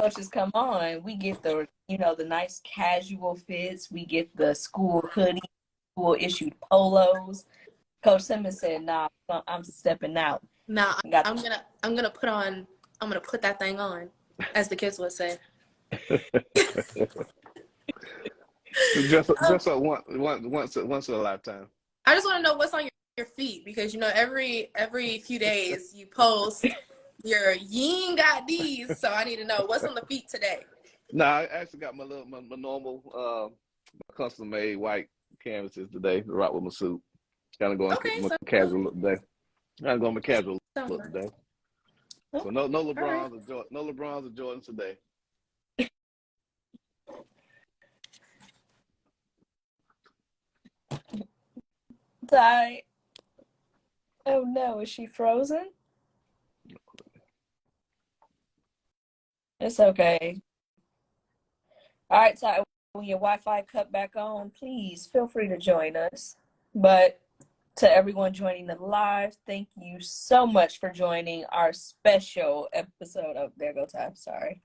coaches come on, we get the, the nice casual fits. We get the school hoodie, school issued polos. Coach Simmons said, "Nah, I'm stepping out." Nah, I'm gonna put that thing on, as the kids would say. Just once in a lifetime. I just want to know what's on your feet, because every few days you post your "you got these," so I need to know what's on the feet today. No, I actually got my normal custom made white canvases today to rock with my suit. Kind of going my casual look today. Kind of going my casual look today. So no LeBrons or Jordans today. Ty. Oh no, is she frozen? It's okay. All right, Ty, when your Wi-Fi cut back on, please feel free to join us. But to everyone joining the live, thank you so much for joining our special episode. Oh, there goes Ty. Sorry.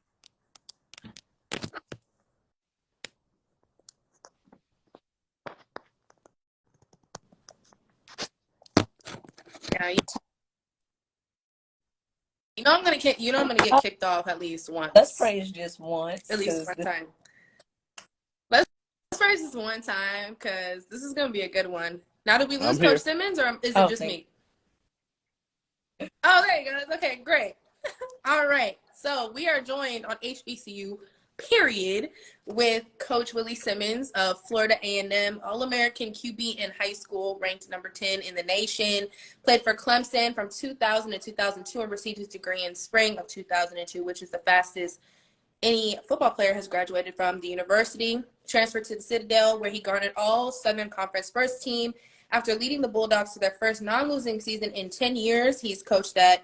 Yeah, I'm gonna get kicked off at least once. Let's praise just once. At least one time. Let's praise just one time, because this is gonna be a good one. Now, did we lose Coach Simmons, or is it just me? Oh, there you go. Okay, great. All right. So we are joined on HBCU period with Coach Willie Simmons of Florida A&M, All-American QB in high school, ranked number 10 in the nation, played for Clemson from 2000 to 2002, and received his degree in spring of 2002, which is the fastest any football player has graduated from the university. Transferred to the Citadel, where he garnered all Southern Conference first team. After leading the Bulldogs to their first non-losing season in 10 years, he's coached at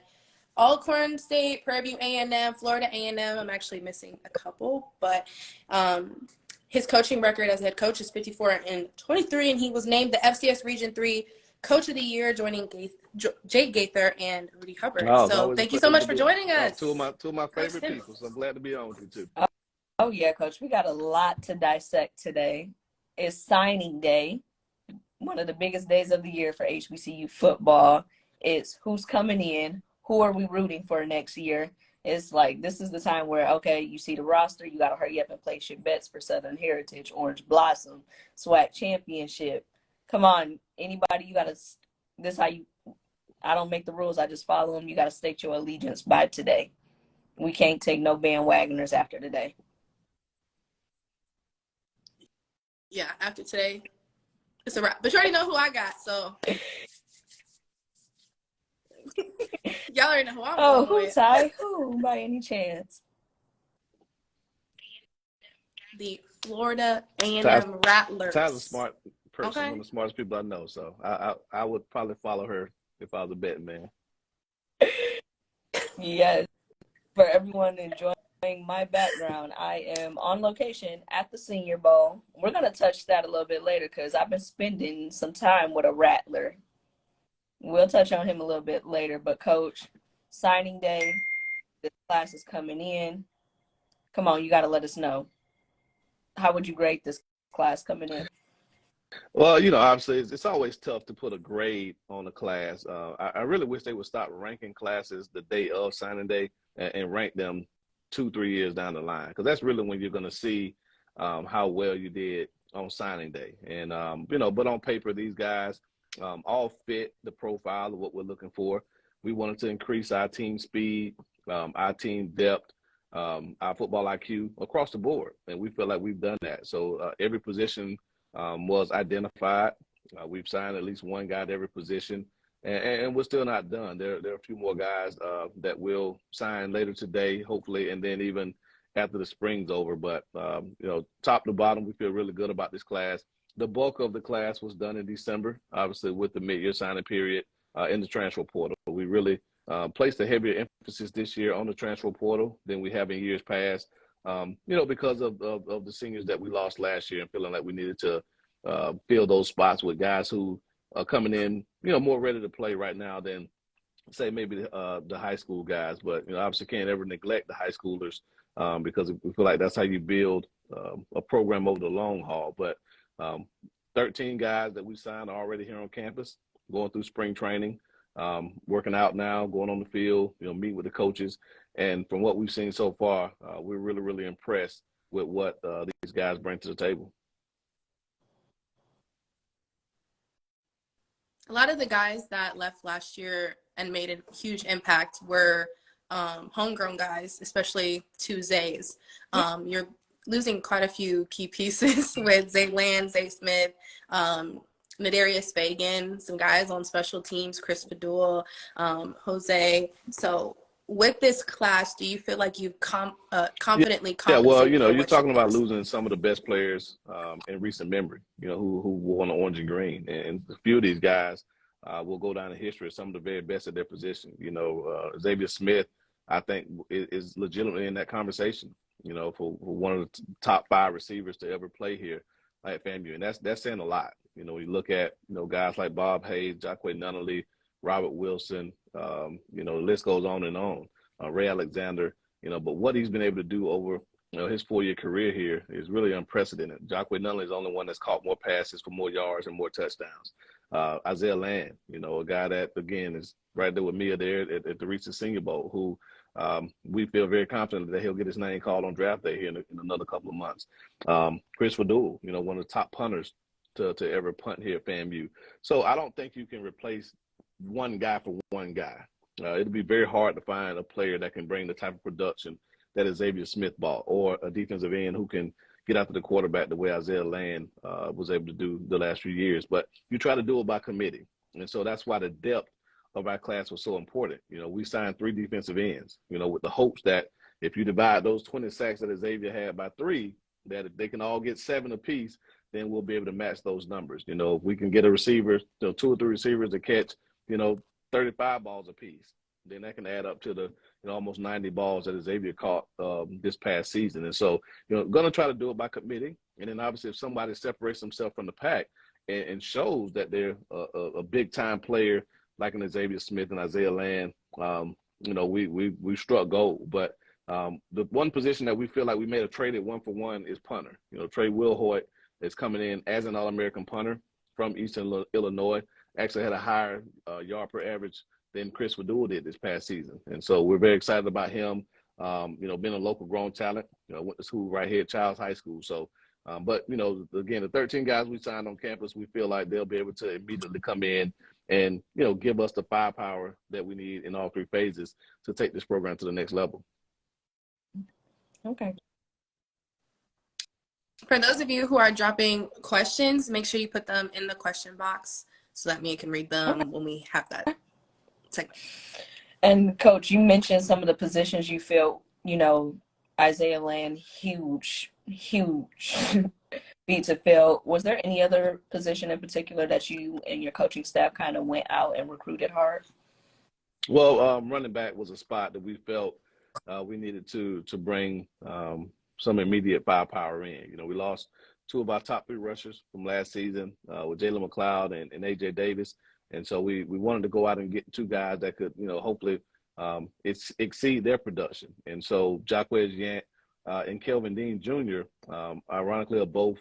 Alcorn State, Prairie View A&M, Florida A&M. I'm actually missing a couple, but his coaching record as a head coach is 54-23, and he was named the FCS Region 3 Coach of the Year, joining Jake Gaither and Rudy Hubbard. So thank you so much for joining us. Two of my favorite people, so I'm glad to be on with you too. Oh yeah, Coach, we got a lot to dissect today. It's signing day, one of the biggest days of the year for HBCU football. It's who's coming in, who are we rooting for next year. It's like, this is the time where, okay, you see the roster, you got to hurry up and place your bets for Southern Heritage, Orange Blossom, SWAC Championship. Come on, anybody, you got to, this is how you, I don't make the rules, I just follow them. You got to state your allegiance by today. We can't take no bandwagoners after today. Yeah, after today, it's a wrap. But you already know who I got, so. Y'all already know who I'm going who's with. Ty? Who, by any chance? The Florida A&M Rattlers. Ty's a smart person, one of the smartest people I know, so I would probably follow her if I was a betting man. Yes. For everyone enjoying my background, I am on location at the Senior Bowl. We're going to touch that a little bit later, because I've been spending some time with a Rattler. We'll touch on him a little bit later, but Coach, signing day, the class is coming in. Come on, you got to let us know. How would you grade this class coming in? Well, obviously it's always tough to put a grade on a class. I really wish they would stop ranking classes the day of signing day and rank them 2-3 years down the line, because that's really when you're going to see how well you did on signing day. And, but on paper, these guys all fit the profile of what we're looking for. We wanted to increase our team speed, our team depth, our football IQ across the board. And we feel like we've done that. So every position was identified. We've signed at least one guy at every position, and we're still not done. There are a few more guys that will sign later today, hopefully, and then even after the spring's over. But, top to bottom, we feel really good about this class. The bulk of the class was done in December, obviously with the mid-year signing period in the transfer portal. We really placed a heavier emphasis this year on the transfer portal than we have in years past, because of the seniors that we lost last year, and feeling like we needed to fill those spots with guys who are coming in, more ready to play right now than, say, maybe the high school guys. But, obviously can't ever neglect the high schoolers because we feel like that's how you build a program over the long haul. But 13 guys that we signed are already here on campus, going through spring training, working out now, going on the field, meeting with the coaches. And from what we've seen so far, we're really, really impressed with what these guys bring to the table. A lot of the guys that left last year and made a huge impact were homegrown guys, especially two Zays. You're losing quite a few key pieces with Zay Land, Zay Smith, Nadarius Fagan, some guys on special teams, Chris Padul, Jose. So with this class, do you feel like you've confidently compensated? Yeah, well, you're talking about losing some of the best players in recent memory, who wore the orange and green. And a few of these guys will go down in history as some of the very best at their position. Xavier Smith, I think, is legitimately in that conversation, for one of the top 5 receivers to ever play here at FAMU. And that's saying a lot. You look at, guys like Bob Hayes, Jacquay Nunnally, Robert Wilson, the list goes on and on. Ray Alexander, but what he's been able to do over, his 4-year career here is really unprecedented. Jacquay Nunnally is the only one that's caught more passes for more yards and more touchdowns. Isaiah Land, a guy that, again, is right there with Mia there at the recent Senior Bowl, who we feel very confident that he'll get his name called on draft day here in another couple of months. Chris Padul, one of the top punters to ever punt here at FAMU. So I don't think you can replace one guy for one guy. It'll be very hard to find a player that can bring the type of production that Xavier Smith brought, or a defensive end who can get after the quarterback the way Isaiah Land was able to do the last few years. But you try to do it by committee. And so that's why the depth of our class was so important. We signed 3 defensive ends, with the hopes that if you divide those 20 sacks that Xavier had by 3, that if they can all get 7 apiece, then we'll be able to match those numbers. If we can get a receiver, 2 or 3 receivers to catch, 35 balls apiece, then that can add up to the almost 90 balls that Xavier caught this past season. And so, going to try to do it by committee. And then obviously if somebody separates themselves from the pack and shows that they're a big-time player like an Xavier Smith and Isaiah Land, we struck gold. But the one position that we feel like we made a trade at 1-for-1 is punter. Trey Wilhoit is coming in as an All-American punter from Eastern Illinois. Actually had a higher yard per average than Chris Padul did this past season. And so we're very excited about him, being a local grown talent, went to school right here at Childs High School. So, but, again, the 13 guys we signed on campus, we feel like they'll be able to immediately come in and, give us the firepower that we need in all 3 phases to take this program to the next level. Okay. For those of you who are dropping questions, make sure you put them in the question box so that me can read them when we have that segment. And Coach, you mentioned some of the positions you feel, Isaiah Land, huge feat to fill. Was there any other position in particular that you and your coaching staff kind of went out and recruited hard? Well, running back was a spot that we felt we needed to bring some immediate firepower in. We lost 2 of our top 3 rushers from last season with Jalen McLeod and A.J. Davis. And so we wanted to go out and get 2 guys that could, hopefully exceed their production. And so Jacquez Yant and Kelvin Dean Jr., ironically, are both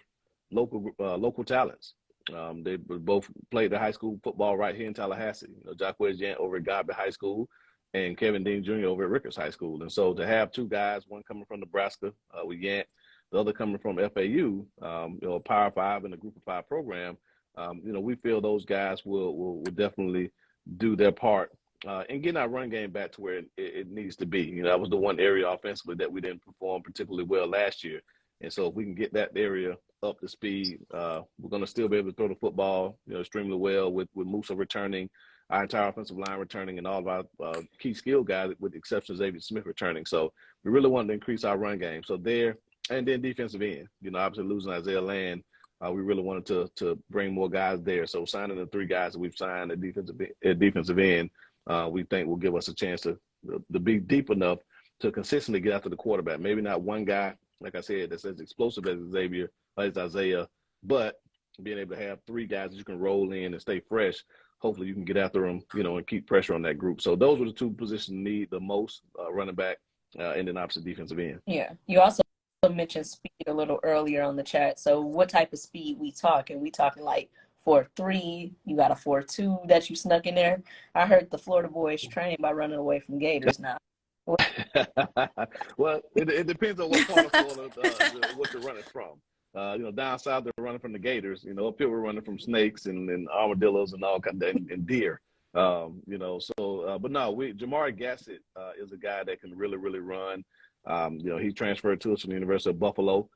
local talents. They both played the high school football right here in Tallahassee. Jacquez Yant over at Godby High School and Kevin Dean Jr. over at Ricketts High School. And so to have 2 guys, one coming from Nebraska with Yant, the other coming from FAU, a Power 5 and a Group of 5 program, we feel those guys will definitely do their part in getting our run game back to where it needs to be. That was the one area offensively that we didn't perform particularly well last year. And so if we can get that area up to speed, we're going to still be able to throw the football, extremely well with Musa returning, our entire offensive line returning, and all of our key skill guys, with the exception of Xavier Smith returning. So we really wanted to increase our run game. So there, and then defensive end, obviously losing Isaiah Land, we really wanted to bring more guys there. So signing the 3 guys that we've signed at defensive end, we think will give us a chance to be deep enough to consistently get after the quarterback. Maybe not one guy, like I said, that's as explosive as Xavier, as Isaiah, but being able to have 3 guys that you can roll in and stay fresh. Hopefully you can get after them, and keep pressure on that group. So those were the 2 positions need the most, running back and then obviously defensive end. Yeah. You also mentioned speed a little earlier on the chat. So what type of speed we talking? We talking like 4.3? You got a 4.2 that you snuck in there? I heard the Florida boys trained by running away from Gators now. Well, it depends on what part of Florida what you're running from. Down south they're running from the gators. Up here we're running from snakes and armadillos and all kind of, and deer. But no, Jamari Gassett is a guy that can really, really run. He transferred to us from the University of Buffalo.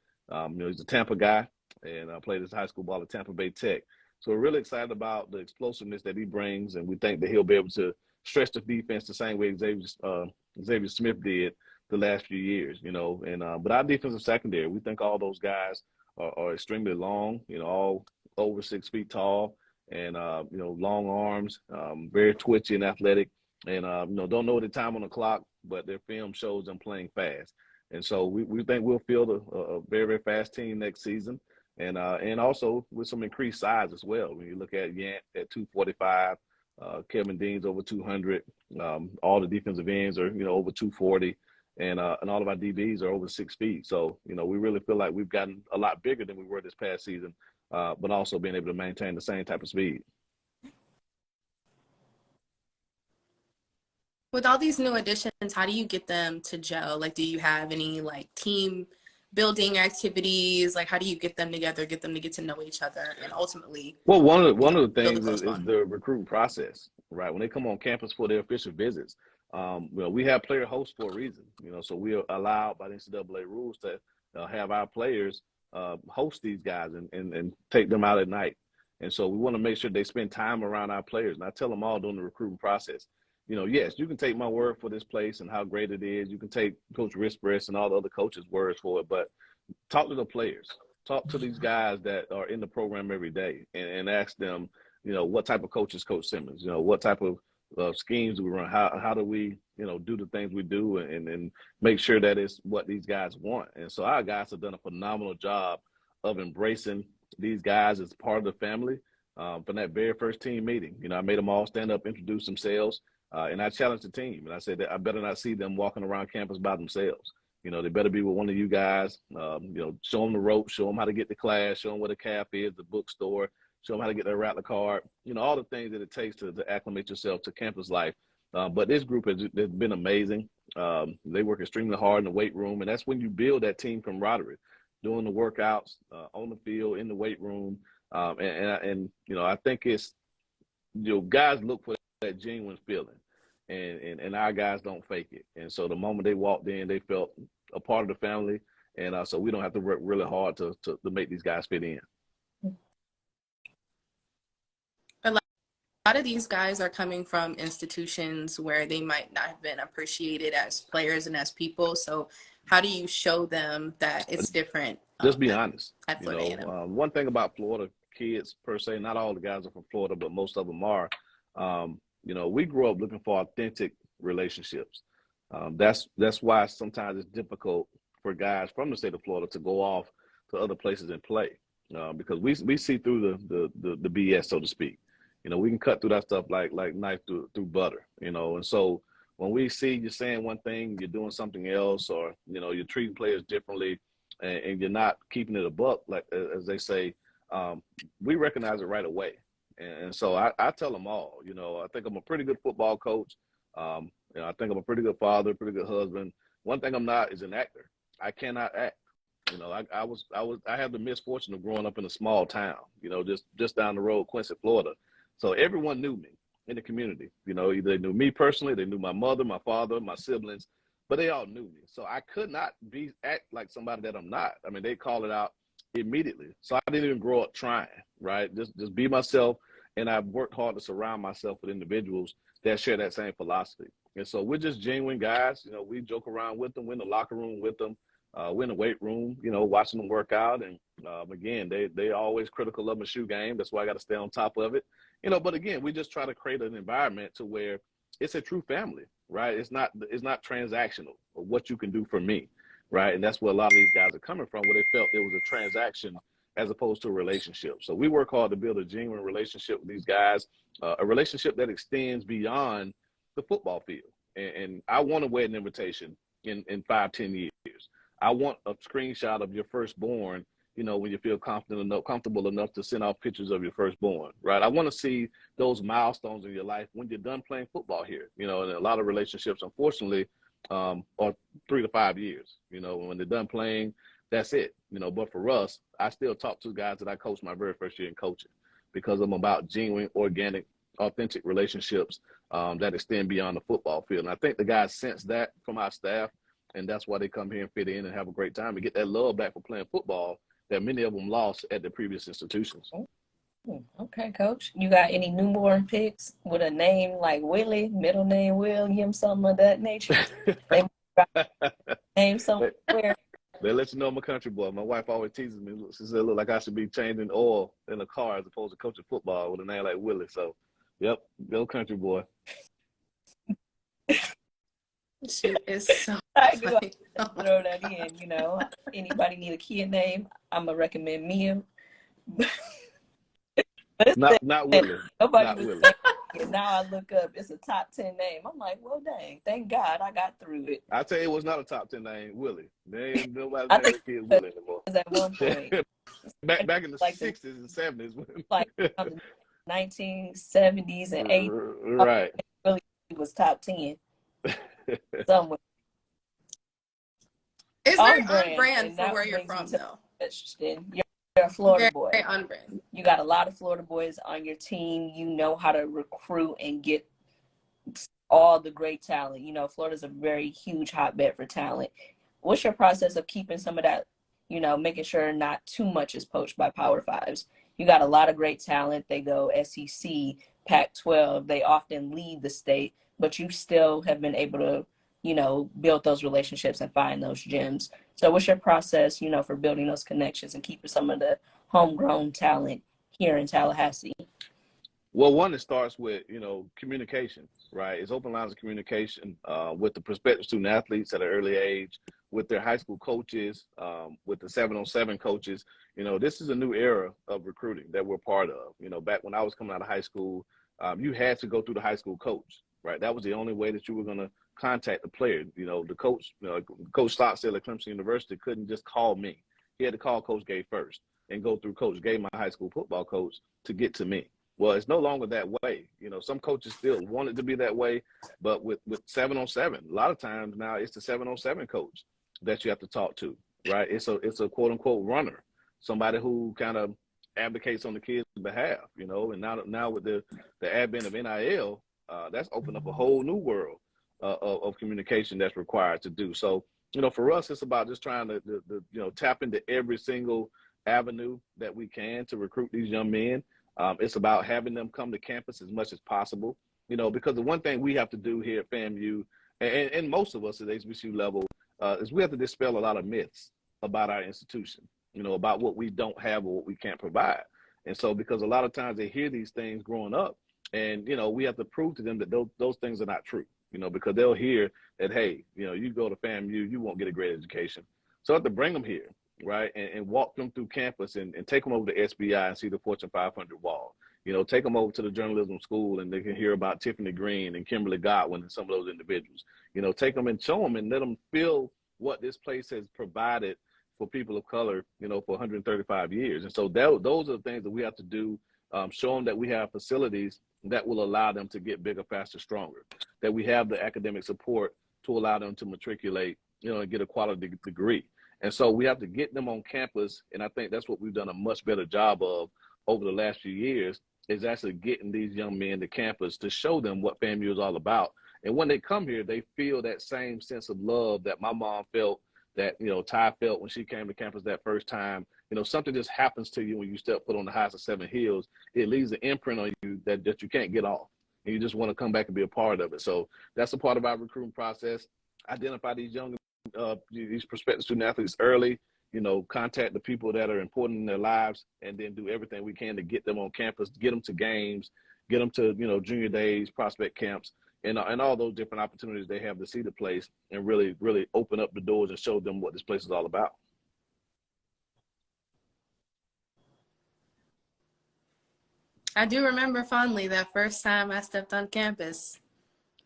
He's a Tampa guy and played his high school ball at Tampa Bay Tech. So we're really excited about the explosiveness that he brings, and we think that he'll be able to stretch the defense the same way Xavier Smith did the last few years. But our defensive secondary, we think all those guys are extremely long. All over 6 feet tall, and long arms, very twitchy and athletic, and don't know the time on the clock, but their film shows them playing fast. And so we think we'll field a very, very fast team next season, and also with some increased size as well. When you look at Yant at 245, Kevin Dean's over 200, all the defensive ends are over 240, and all of our DBs are over 6 feet. So we really feel like we've gotten a lot bigger than we were this past season, but also being able to maintain the same type of speed. With all these new additions, how do you get them to gel? Like, do you have any team building activities? Like, how do you get them together, get them to get to know each other, and ultimately? Well, one of the things is the recruiting process, right? When they come on campus for their official visits, we have player hosts for a reason. So we are allowed by the NCAA rules to have our players host these guys and take them out at night. And so we want to make sure they spend time around our players. And I tell them all during the recruiting process, yes, you can take my word for this place and how great it is. You can take Coach Rispress and all the other coaches' words for it, but talk to the players. Talk to these guys that are in the program every day and ask them, what type of coach is Coach Simmons? What type of schemes do we run? How do we, do the things we do and make sure that it's what these guys want? And so our guys have done a phenomenal job of embracing these guys as part of the family. From that very first team meeting, I made them all stand up, introduce themselves. And I challenged the team, and I said that I better not see them walking around campus by themselves. They better be with one of you guys. Show them the ropes, show them how to get to class, show them where the cafe is, the bookstore, show them how to get their Rattler card. All the things that it takes to acclimate yourself to campus life. But this group has been amazing. They work extremely hard in the weight room, and that's when you build that team camaraderie, doing the workouts on the field, in the weight room, and I think it's guys look for that genuine feeling, and our guys don't fake it. And so the moment they walked in, they felt a part of the family, and so we don't have to work really hard to make these guys fit in. A lot of these guys are coming from institutions where they might not have been appreciated as players and as people. So how do you show them that it's different? Just be honest. At Florida A&M. One thing about Florida kids per se, not all the guys are from Florida, but most of them are. We grew up looking for authentic relationships. That's why sometimes it's difficult for guys from the state of Florida to go off to other places and play, because we see through the BS, so to speak. We can cut through that stuff like knife through butter. And so when we see you saying one thing, you're doing something else, or you're treating players differently, and you're not keeping it a buck, like as they say, we recognize it right away. And so I tell them all, I think I'm a pretty good football coach. I think I'm a pretty good father, pretty good husband. One thing I'm not is an actor. I cannot act. I had the misfortune of growing up in a small town, just down the road, Quincy, Florida. So everyone knew me in the community. Either they knew me personally, they knew my mother, my father, my siblings, but they all knew me. So I could not act like somebody that I'm not. I mean, they call it out immediately. So I didn't even grow up trying, right? Just be myself. And I've worked hard to surround myself with individuals that share that same philosophy. And so we're just genuine guys. We joke around with them. We're in the locker room with them. We're in the weight room, watching them work out. And again, they always critical of my shoe game. That's why I got to stay on top of it. But again, we just try to create an environment to where it's a true family, right? It's not transactional or what you can do for me, right? And that's where a lot of these guys are coming from, where they felt there was a transaction as opposed to a relationship. So we work hard to build a genuine relationship with these guys, a relationship that extends beyond the football field. And I want to wear an invitation in 5, 10 years. I want a screenshot of your firstborn, when you feel comfortable enough to send off pictures of your firstborn, right? I want to see those milestones in your life when you're done playing football here. And a lot of relationships, unfortunately, are 3 to 5 years. When they're done playing, that's it. But for us, I still talk to guys that I coached my very first year in coaching, because I'm about genuine, organic, authentic relationships that extend beyond the football field. And I think the guys sense that from our staff, and that's why they come here and fit in and have a great time and get that love back for playing football that many of them lost at the previous institutions. Okay, Coach. You got any newborn picks with a name like Willie, middle name William, something of that nature? They name somewhere. They let you know I'm a country boy. My wife always teases me. She said, look like I should be changing oil in a car as opposed to coaching football with a name like Willie. So, yep, go country boy. She is so I do. funny. I throw that in, Anybody need a kid name? I'm going to recommend Mia. Not Willie. Nobody Not was Willie. saying, now I look up, it's a top 10 name. I'm like, well, dang, thank God I got through it. I tell you, it was not a top 10 name, Willie. There ain't nobody named a kid Willie anymore. At one point. back in the 60s and 70s. Like 1970s and 80s. Right. Really was top 10. Somewhere. Is very on brand for where you're from, though. You're a Florida boy. Very on brand. You got a lot of Florida boys on your team. You know how to recruit and get all the great talent. Florida's a very huge hotbed for talent. What's your process of keeping some of that, making sure not too much is poached by Power Fives? You got a lot of great talent. They go SEC, Pac-12. They often lead the state, but you still have been able to, build those relationships and find those gems. So what's your process, for building those connections and keeping some of the homegrown talent here in Tallahassee? Well, one, it starts with, communication, right? It's open lines of communication with the prospective student athletes at an early age, with their high school coaches, with the 7-on-7 coaches. This is a new era of recruiting that we're part of. Back when I was coming out of high school, you had to go through the high school coach, right? That was the only way that you were going to contact the player. The coach, Coach Stockstill at Clemson University couldn't just call me. He had to call Coach Gay first and go through Coach Gay, my high school football coach, to get to me. Well, it's no longer that way. Some coaches still want it to be that way, but with 7-on-7, a lot of times now it's the 7-on-7 coach that you have to talk to, right? It's a quote unquote runner, somebody who kind of advocates on the kids' behalf, and now with the advent of NIL, that's opened up a whole new world of communication that's required to do. So, for us, it's about just trying to tap into every single avenue that we can to recruit these young men. It's about having them come to campus as much as possible, because the one thing we have to do here at FAMU, and most of us at HBCU level, is we have to dispel a lot of myths about our institution, about what we don't have or what we can't provide. And so, because a lot of times they hear these things growing up, and, we have to prove to them that those things are not true, because they'll hear that, hey, you go to FAMU, you won't get a great education. So I have to bring them here, right, and walk them through campus and take them over to SBI and see the Fortune 500 wall. Take them over to the journalism school and they can hear about Tiffany Green and Kimberly Godwin and some of those individuals. Take them and show them and let them feel what this place has provided for people of color, for 135 years. And so those are the things that we have to do, show them that we have facilities that will allow them to get bigger, faster, stronger, that we have the academic support to allow them to matriculate, and get a quality degree. And so we have to get them on campus, and I think that's what we've done a much better job of over the last few years, is actually getting these young men to campus to show them what FAMU is all about. And when they come here, they feel that same sense of love that my mom felt, that, Ty felt when she came to campus that first time. Something just happens to you when you step foot on the highest of 7 hills. It leaves an imprint on you that you can't get off. And you just want to come back and be a part of it. So that's a part of our recruiting process. Identify these young these prospective student athletes early, contact the people that are important in their lives, and then do everything we can to get them on campus, get them to games, get them to, junior days, prospect camps, and all those different opportunities they have to see the place and really, really open up the doors and show them what this place is all about. I do remember fondly that first time I stepped on campus.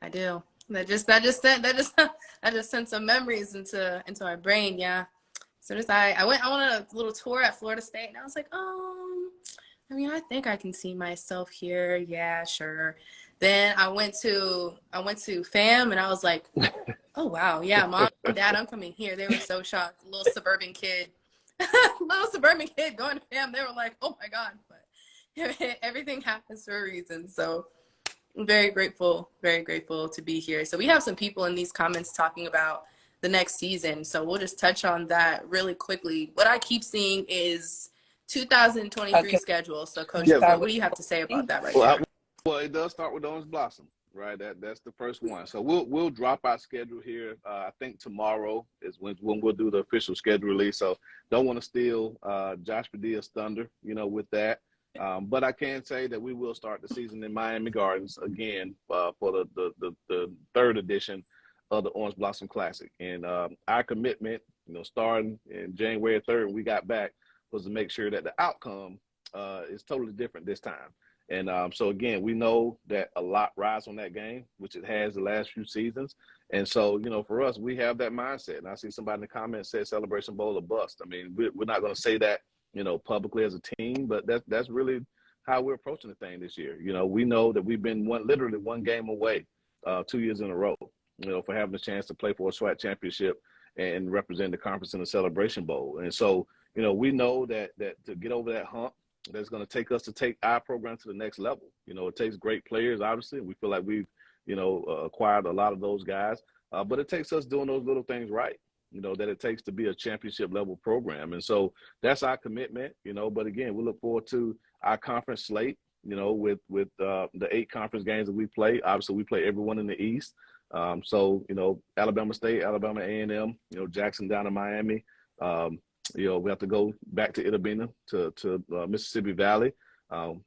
I do. That just sent some memories into my brain. Yeah. As soon as I went on a little tour at Florida State, and I was like, I mean, I think I can see myself here. Yeah, sure. Then I went to FAM, and I was like, oh wow, yeah, mom, dad, I'm coming here. They were so shocked. Little suburban kid going to FAM. They were like, oh my God. But everything happens for a reason. So I'm very grateful to be here. So we have some people in these comments talking about the next season. So we'll just touch on that really quickly. What I keep seeing is 2023 schedule. So Coach, what do you have to say about that right there? Well, it does start with Orange Blossom, right? That's the first one. So we'll drop our schedule here. I think tomorrow is when we'll do the official schedule release. So don't want to steal Josh Padilla's thunder, with that. But I can say that we will start the season in Miami Gardens again for the third edition of the Orange Blossom Classic. And our commitment, starting in January 3rd when we got back, was to make sure that the outcome is totally different this time. And so, again, we know that a lot rides on that game, which it has the last few seasons. And so, for us, we have that mindset. And I see somebody in the comments said Celebration Bowl or bust. I mean, we're not going to say that, publicly as a team, but that's really how we're approaching the thing this year. We know that we've been literally one game away 2 years in a row, for having a chance to play for a SWAC championship and represent the conference in the Celebration Bowl. And so, we know that to get over that hump, that's going to take us to take our program to the next level. It takes great players, obviously. We feel like we've, acquired a lot of those guys, but it takes us doing those little things right, that it takes to be a championship level program. And so that's our commitment, but again, we look forward to our conference slate, with the 8 conference games that we play. Obviously, we play everyone in the East. So, Alabama State, Alabama A&M, Jackson down in Miami. We have to go back to Itta Bena to Mississippi Valley.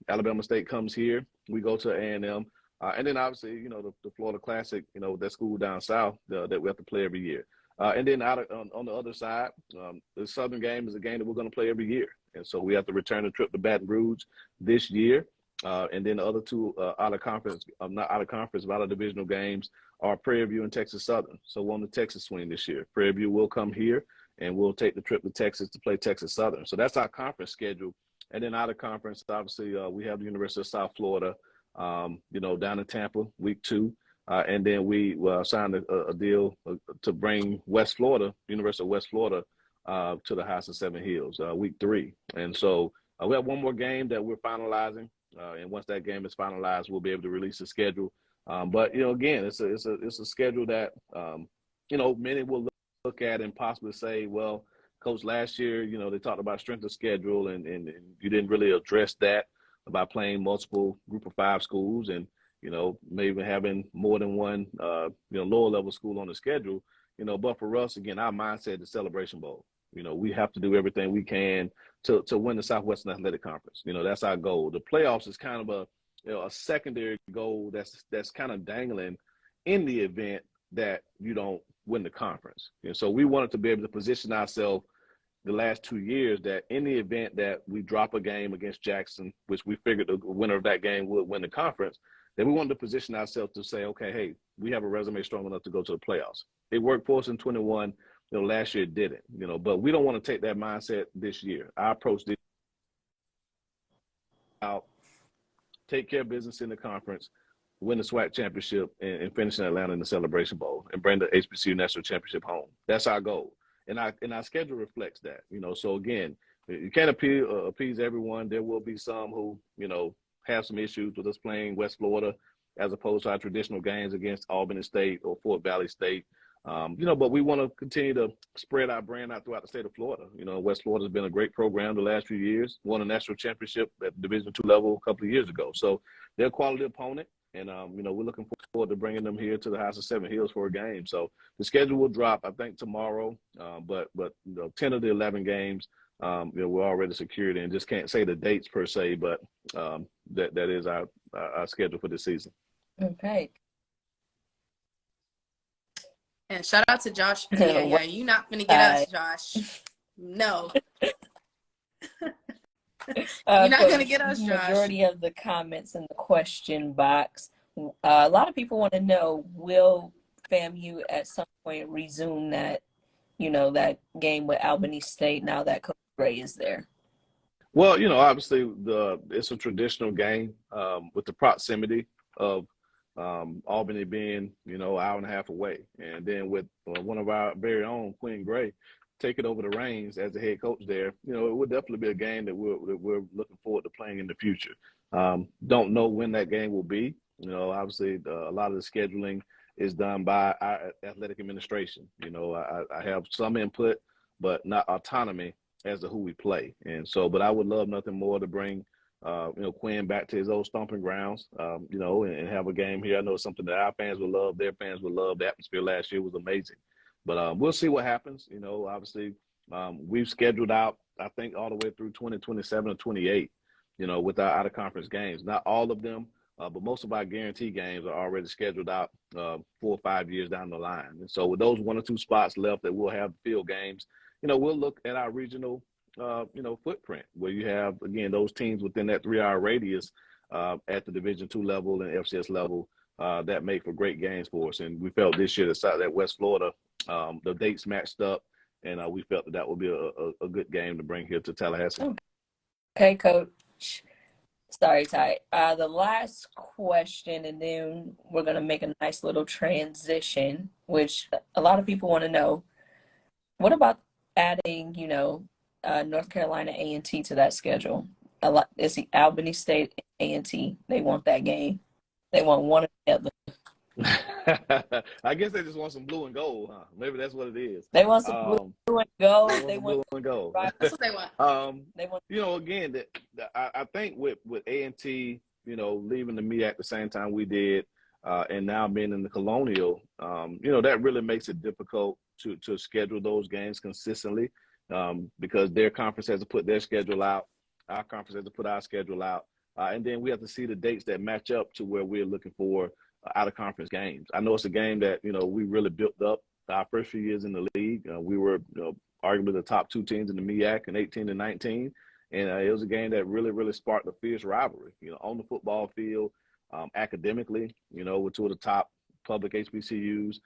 Alabama State comes here. We go to A&M. And then obviously, the Florida Classic, that school down south that we have to play every year. And then on the other side, the Southern game is a game that we're going to play every year. And so we have to return the trip to Baton Rouge this year. And then the other two not out of conference, but out of divisional games are Prairie View and Texas Southern. So we're on the Texas swing this year. Prairie View will come here, and we'll take the trip to Texas to play Texas Southern. So that's our conference schedule. And then out of conference, obviously, we have the University of South Florida, down in Tampa, week 2. And then we signed a deal to bring West Florida, University of West Florida, to the House of 7 Hills, week 3. And so we have one more game that we're finalizing. And once that game is finalized, we'll be able to release the schedule. But, again, it's a schedule that, many will look at and possibly say, well, Coach, last year, they talked about strength of schedule and you didn't really address that by playing multiple group of 5 schools and, maybe having more than one, lower level school on the schedule, but for us, again, our mindset is Celebration Bowl. We have to do everything we can to win the Southwestern Athletic Conference. That's our goal. The playoffs is kind of a secondary goal that's kind of dangling in the event that you don't win the conference. So we wanted to be able to position ourselves the last 2 years that in the event that we drop a game against Jackson, which we figured the winner of that game would win the conference, then we wanted to position ourselves to say, okay, hey, we have a resume strong enough to go to the playoffs. It worked for us in 21. Last year it didn't, but we don't want to take that mindset this year. Our approach this out, take care of business in the conference, win the SWAC championship, and finish in Atlanta in the Celebration Bowl and bring the HBCU National Championship home. That's our goal. And our schedule reflects that, So again, you can't appease everyone. There will be some who, have some issues with us playing West Florida as opposed to our traditional games against Albany State or Fort Valley State. But we want to continue to spread our brand out throughout the state of Florida. West Florida has been a great program the last few years, won a national championship at the Division II level a couple of years ago. So they're a quality opponent. And, we're looking forward to bringing them here to the House of 7 Hills for a game. So the schedule will drop, I think, tomorrow. But 10 of the 11 games, we're already secured and just can't say the dates per se, but that is our schedule for this season. Okay. And shout out to Josh. Yeah, you're not going to get us, Josh. No. You're not going to get us, Josh. Majority of the comments in the question box A lot of people want to know, will FAMU at some point resume that, that game with Albany State now that Coach Gray is there? Well, obviously it's a traditional game with the proximity of Albany being, hour and a half away. And then with one of our very own, Quinn Gray, taking over the reins as the head coach there, it would definitely be a game that we're looking forward to playing in the future. Don't know when that game will be. Obviously a lot of the scheduling is done by our athletic administration. I have some input, but not autonomy as to who we play. And so, but I would love nothing more to bring, Quinn back to his old stomping grounds, and have a game here. I know it's something that our fans will love, their fans will love. The atmosphere last year was amazing. But we'll see what happens. Obviously, we've scheduled out, I think, all the way through 2027 or 28, with our out-of-conference games. Not all of them, but most of our guarantee games are already scheduled out 4 or 5 years down the line. And so with those 1 or 2 spots left that we'll have field games, we'll look at our regional, footprint where you have, again, those teams within that 3-hour radius at the Division II level and FCS level that make for great games for us. And we felt this year that West Florida, the dates matched up, and we felt that would be a good game to bring here to Tallahassee. Okay, Coach. Sorry, Ty. The last question, and then we're going to make a nice little transition, which a lot of people want to know. What about adding, North Carolina A&T to that schedule? It's the Albany State A&T. They want that game. They want one or the other. I guess they just want some blue and gold, huh? Maybe that's what it is. They want some blue and gold. They want blue and gold. That's what they want. They want. Again, I think with A&T, leaving the MEAC at the same time we did, and now being in the Colonial, that really makes it difficult to schedule those games consistently, because their conference has to put their schedule out, our conference has to put our schedule out, and then we have to see the dates that match up to where we're looking for out-of-conference games. I know it's a game that, we really built up our first few years in the league. We were arguably the top 2 teams in the MEAC in 18 and 19, and it was a game that really, really sparked a fierce rivalry, on the football field, academically, with 2 of the top public HBCUs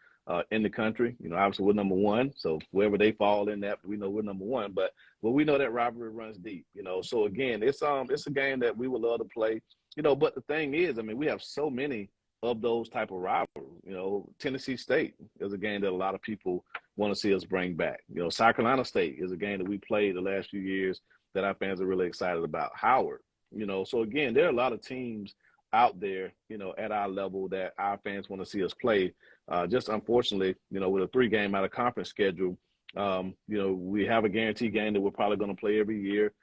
in the country. Obviously we're number 1, so wherever they fall in that, we know we're number 1. But we know that rivalry runs deep. So again, it's a game that we would love to play. But the thing is, we have so many of those type of rivalries. Tennessee State is a game that a lot of people want to see us bring back. South Carolina State is a game that we played the last few years that our fans are really excited about. Howard, so again, there are a lot of teams out there, at our level that our fans want to see us play. Just unfortunately, with a 3-game out of conference schedule, we have a guarantee game that we're probably going to play every year.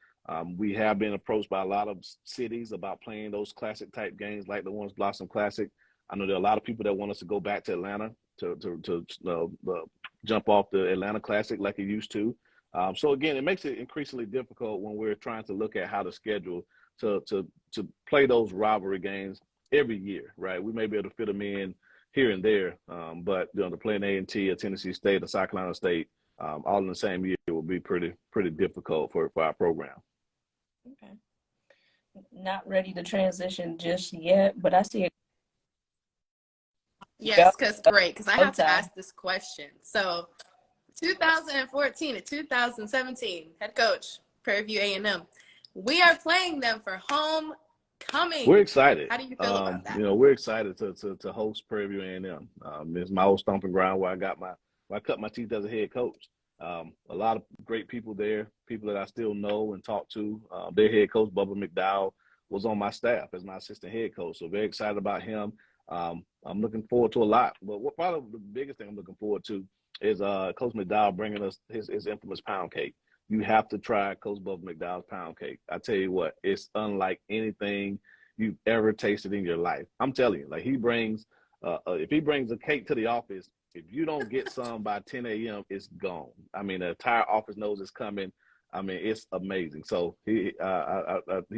We have been approached by a lot of cities about playing those classic type games like the Orange Blossom Classic. I know there are a lot of people that want us to go back to Atlanta to jump off the Atlanta Classic like it used to. So again, it makes it increasingly difficult when we're trying to look at how to schedule to play those rivalry games every year, right? We may be able to fit them in here and there, but to play an A&T, a Tennessee State, a South Carolina State, all in the same year will be pretty difficult for our program. Okay. Not ready to transition just yet, but I see it. Yes, because I have to ask this question. So 2014 to 2017, head coach, Prairie View A&M. We are playing them for homecoming. We're excited. How do you feel about that? We're excited to host Prairie View A&M. It's my old stomping ground where I cut my teeth as a head coach. A lot of great people there, people that I still know and talk to. Their head coach, Bubba McDowell, was on my staff as my assistant head coach. So very excited about him. I'm looking forward to a lot. But probably the biggest thing I'm looking forward to is Coach McDowell bringing us his infamous pound cake. You have to try Coach Bubba McDowell's pound cake. I tell you what, it's unlike anything you've ever tasted in your life. I'm telling you, like if he brings a cake to the office, if you don't get some by 10 a.m., it's gone. The entire office knows it's coming. It's amazing. So he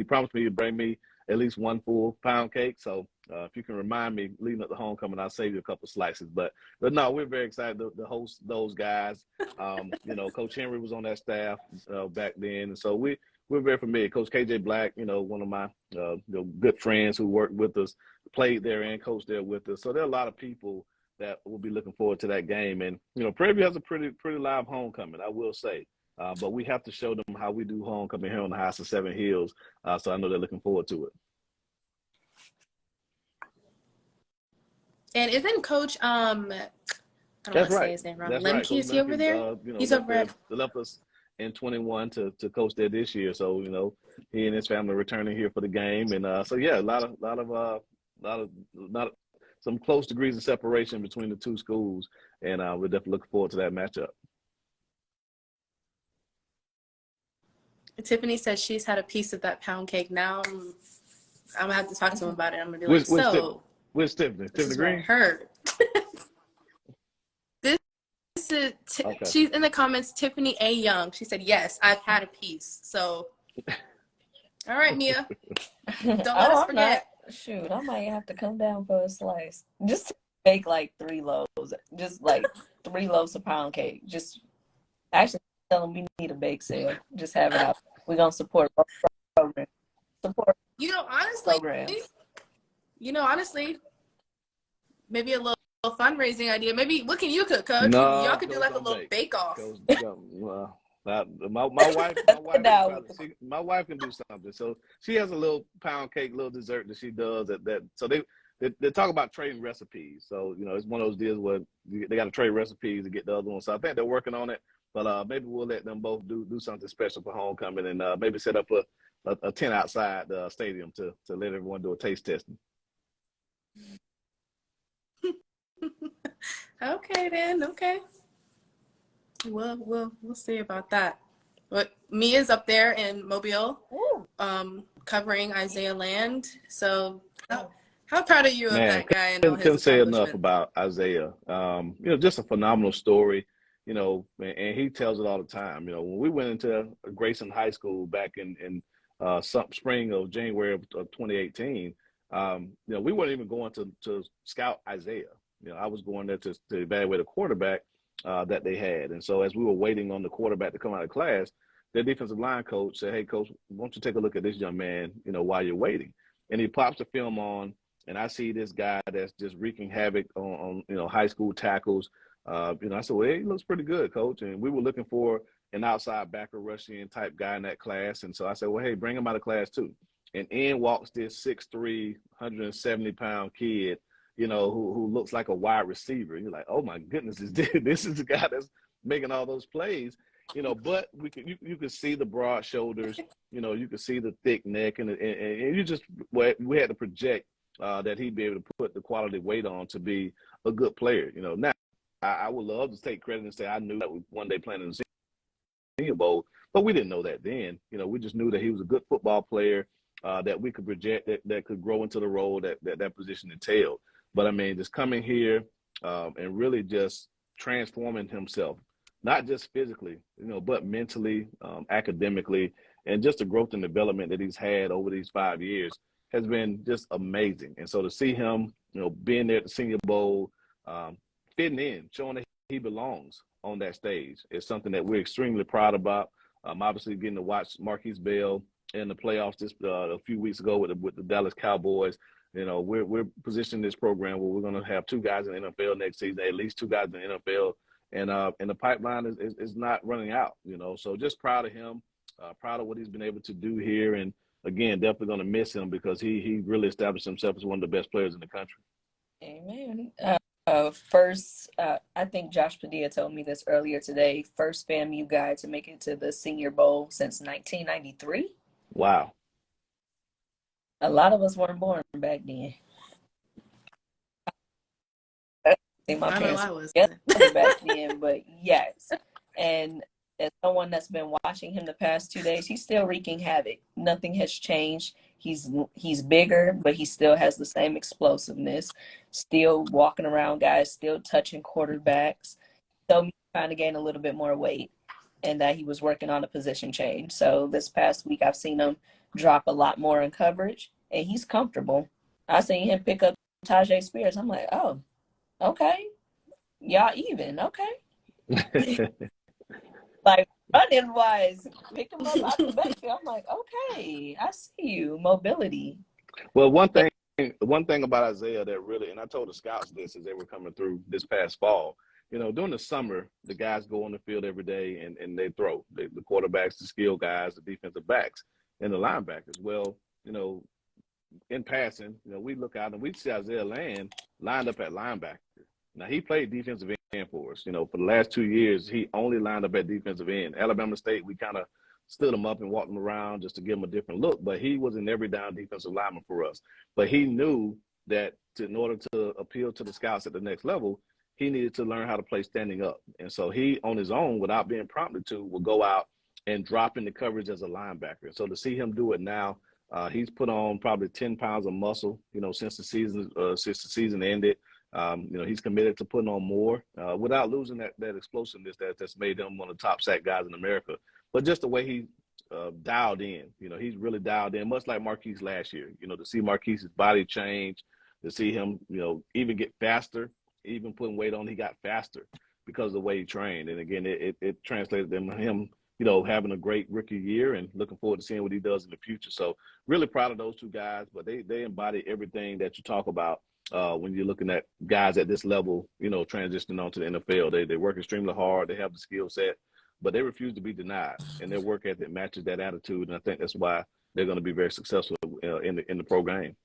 promised me to bring me at least 1 full pound cake. So if you can remind me leading up to homecoming, I'll save you a couple slices. But no, we're very excited to host those guys. Coach Henry was on that staff back then, and so we're very familiar. Coach KJ Black, one of my good friends who worked with us played there and coached there with us. So there are a lot of people that will be looking forward to that game. And, Prairie View has a pretty live homecoming, I will say. But we have to show them how we do homecoming here on the House of Seven Hills. So I know they're looking forward to it. And isn't Coach, I don't want to say his name wrong. Lemke, is he over there? He's over there. They left us in 21 to coach there this year. So, he and his family are returning here for the game. And so, yeah, a lot of some close degrees of separation between the two schools. And we're definitely looking forward to that matchup. Tiffany says she's had a piece of that pound cake. Now I'm gonna have to talk to him about it. I'm gonna be like, where's Tiffany? This Tiffany is Green? what I heard. This is okay. She's in the comments. Tiffany A. Young. She said, "Yes, I've had a piece." So, all right, Mia, don't let us forget. Shoot, I might have to come down for a slice. Just bake like 3 loaves. Just like 3 loaves of pound cake. Just actually tell them we need a bake sale. Just have it out. We're gonna support both programs. Honestly, maybe a little fundraising idea. Maybe what can you cook, Coach? No, y'all could do like a little bake off. My wife can do something. So she has a little pound cake, little dessert that she does. So they talk about trading recipes. So it's one of those deals where they got to trade recipes to get the other one. So I think they're working on it. But maybe we'll let them both do something special for homecoming, and maybe set up a tent outside the stadium to let everyone do a taste testing. Okay then. Okay. We'll see about that. But Mia's up there in Mobile, covering Isaiah Land. So how proud are you of that guy and all his couldn't say enough accomplishments? about Isaiah. Just a phenomenal story. And he tells it all the time. When we went into Grayson High School back in spring of January of 2018, we weren't even going to scout Isaiah. I was going there to evaluate a quarterback that they had. And so as we were waiting on the quarterback to come out of class, their defensive line coach said, "Hey, Coach, why don't you take a look at this young man, while you're waiting?" And he pops the film on, and I see this guy that's just wreaking havoc on high school tackles. I said, "Well, he looks pretty good, Coach." And we were looking for an outside backer, rushing type guy in that class. And so I said, "Well, hey, bring him out of class too." And in walks this 6'3", 170-pound kid, who looks like a wide receiver. You're like, "Oh my goodness, this is the guy that's making all those plays." But you could see the broad shoulders, you could see the thick neck, and we had to project that he'd be able to put the quality weight on to be a good player. Now I would love to take credit and say I knew that we one day playing in the Senior Bowl, but we didn't know that then. We just knew that he was a good football player that we could project that could grow into the role that position entailed. But I mean, just coming here and really just transforming himself, not just physically, but mentally, academically, and just the growth and development that he's had over these 5 years has been just amazing. And so to see him, being there at the Senior Bowl, fitting in, showing that he belongs on that stage is something that we're extremely proud about. Obviously getting to watch Marquise Bell in the playoffs just a few weeks ago with the Dallas Cowboys. We're positioning this program where we're going to have 2 guys in the NFL next season, at least 2 guys in the NFL, and the pipeline is not running out. So just proud of him, proud of what he's been able to do here, and again, definitely going to miss him because he really established himself as one of the best players in the country. Amen. I think Josh Padilla told me this earlier today. First FAMU guy to make it to the Senior Bowl since 1993. Wow. A lot of us weren't born back then. I think my parents were back then, but yes. And as someone that's been watching him the past 2 days, he's still wreaking havoc. Nothing has changed. He's bigger, but he still has the same explosiveness. Still walking around guys, still touching quarterbacks. So he's trying to gain a little bit more weight, and that he was working on a position change. So this past week, I've seen him drop a lot more in coverage, and he's comfortable. I seen him pick up Tajay Spears. I'm like, oh, okay, y'all even, okay. Like running wise, pick him up out the backfield. I'm like, okay, I see you. Mobility. Well, one thing one thing about Isaiah that really, and I told the scouts this as they were coming through this past fall, during the summer, the guys go on the field every day and they throw. The quarterbacks, the skill guys, the defensive backs, and the linebackers. Well, in passing, we look out and we see Isaiah lined up at linebacker. Now, he played defensive end for us. For the last 2 years, he only lined up at defensive end. Alabama State, we kind of stood him up and walked him around just to give him a different look, but he was an every down defensive lineman for us. But he knew that in order to appeal to the scouts at the next level, he needed to learn how to play standing up. And so he, on his own, without being prompted to, would go out and drop into coverage as a linebacker. So to see him do it now, he's put on probably 10 pounds of muscle, since the season ended. He's committed to putting on more without losing that explosiveness that's made him one of the top sack guys in America. But just the way he dialed in, he's really dialed in, much like Marquise last year. To see Marquise's body change, to see him, even get faster, even putting weight on, he got faster because of the way he trained. And again, it translated to him, having a great rookie year and looking forward to seeing what he does in the future. So really proud of those two guys, but they embody everything that you talk about when you're looking at guys at this level, transitioning on to the NFL. They work extremely hard. They have the skill set, but they refuse to be denied, and their work ethic matches that attitude. And I think that's why they're going to be very successful in the pro game.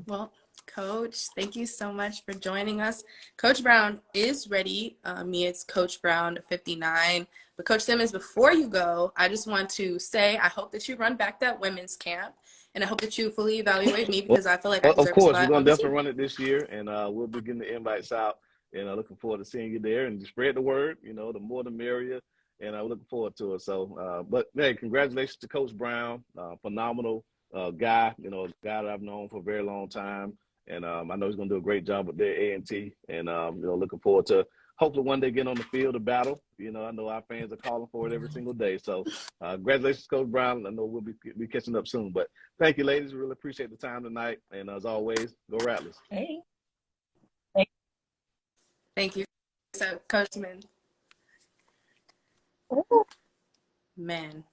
Well, Coach, thank you so much for joining us. Coach Brown is ready. It's Coach Brown 59. But Coach Simmons, before you go, I just want to say I hope that you run back that women's camp, and I hope that you fully evaluate me because I feel like I deserve of course, a spot we're going on to the definitely team. run it this year, and we'll be getting the invites out, and looking forward to seeing you there and spread the word. The more the merrier, and I'm looking forward to it. So, but hey, congratulations to Coach Brown, phenomenal guy. A guy that I've known for a very long time. And I know he's going to do a great job with their A&T, and looking forward to hopefully one day getting on the field of battle. I know our fans are calling for it every single day. So congratulations, Coach Brown. I know we'll be catching up soon. But thank you, ladies. We really appreciate the time tonight. And as always, go Rattlers. Hey. Thank you. So, Coach Simmons. Man.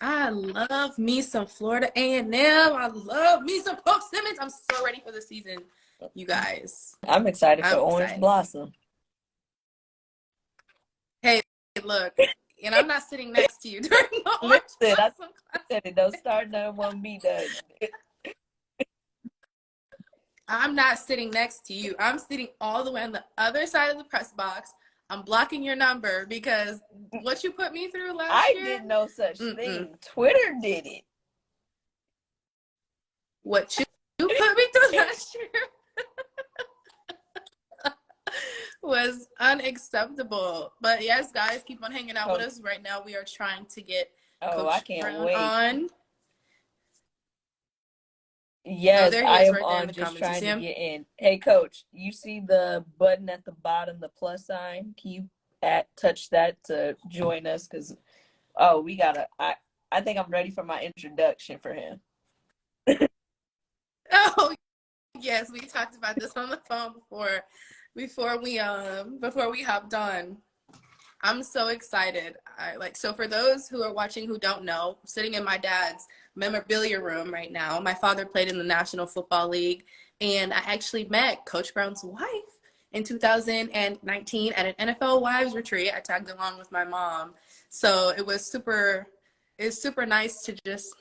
I love me some Florida A&M. I love me some Coach Simmons. I'm so ready for the season, you guys. I'm excited for Orange Blossom. Hey, look, and I'm not sitting next to you during the Orange Listen, Blossom I said it. Don't start none, won't be done. I'm not sitting next to you. I'm sitting all the way on the other side of the press box. I'm blocking your number because what you put me through last year. I did no such thing. Twitter did it. What you put me through last year was unacceptable. But yes, guys, keep on hanging out with us. Right now, we are trying to get Coach I can't Brown wait on. Yes, I am right on just trying to get in. Hey, Coach, you see the button at the bottom, the plus sign? Can you touch that to join us? Because, I think I'm ready for my introduction for him. Oh, yes, we talked about this on the phone before we hopped on. I'm so excited. So for those who are watching who don't know, I'm sitting in my dad's memorabilia room right now. My father played in the National Football League, and I actually met Coach Brown's wife in 2019 at an NFL Wives Retreat. I tagged along with my mom. So it's super nice to just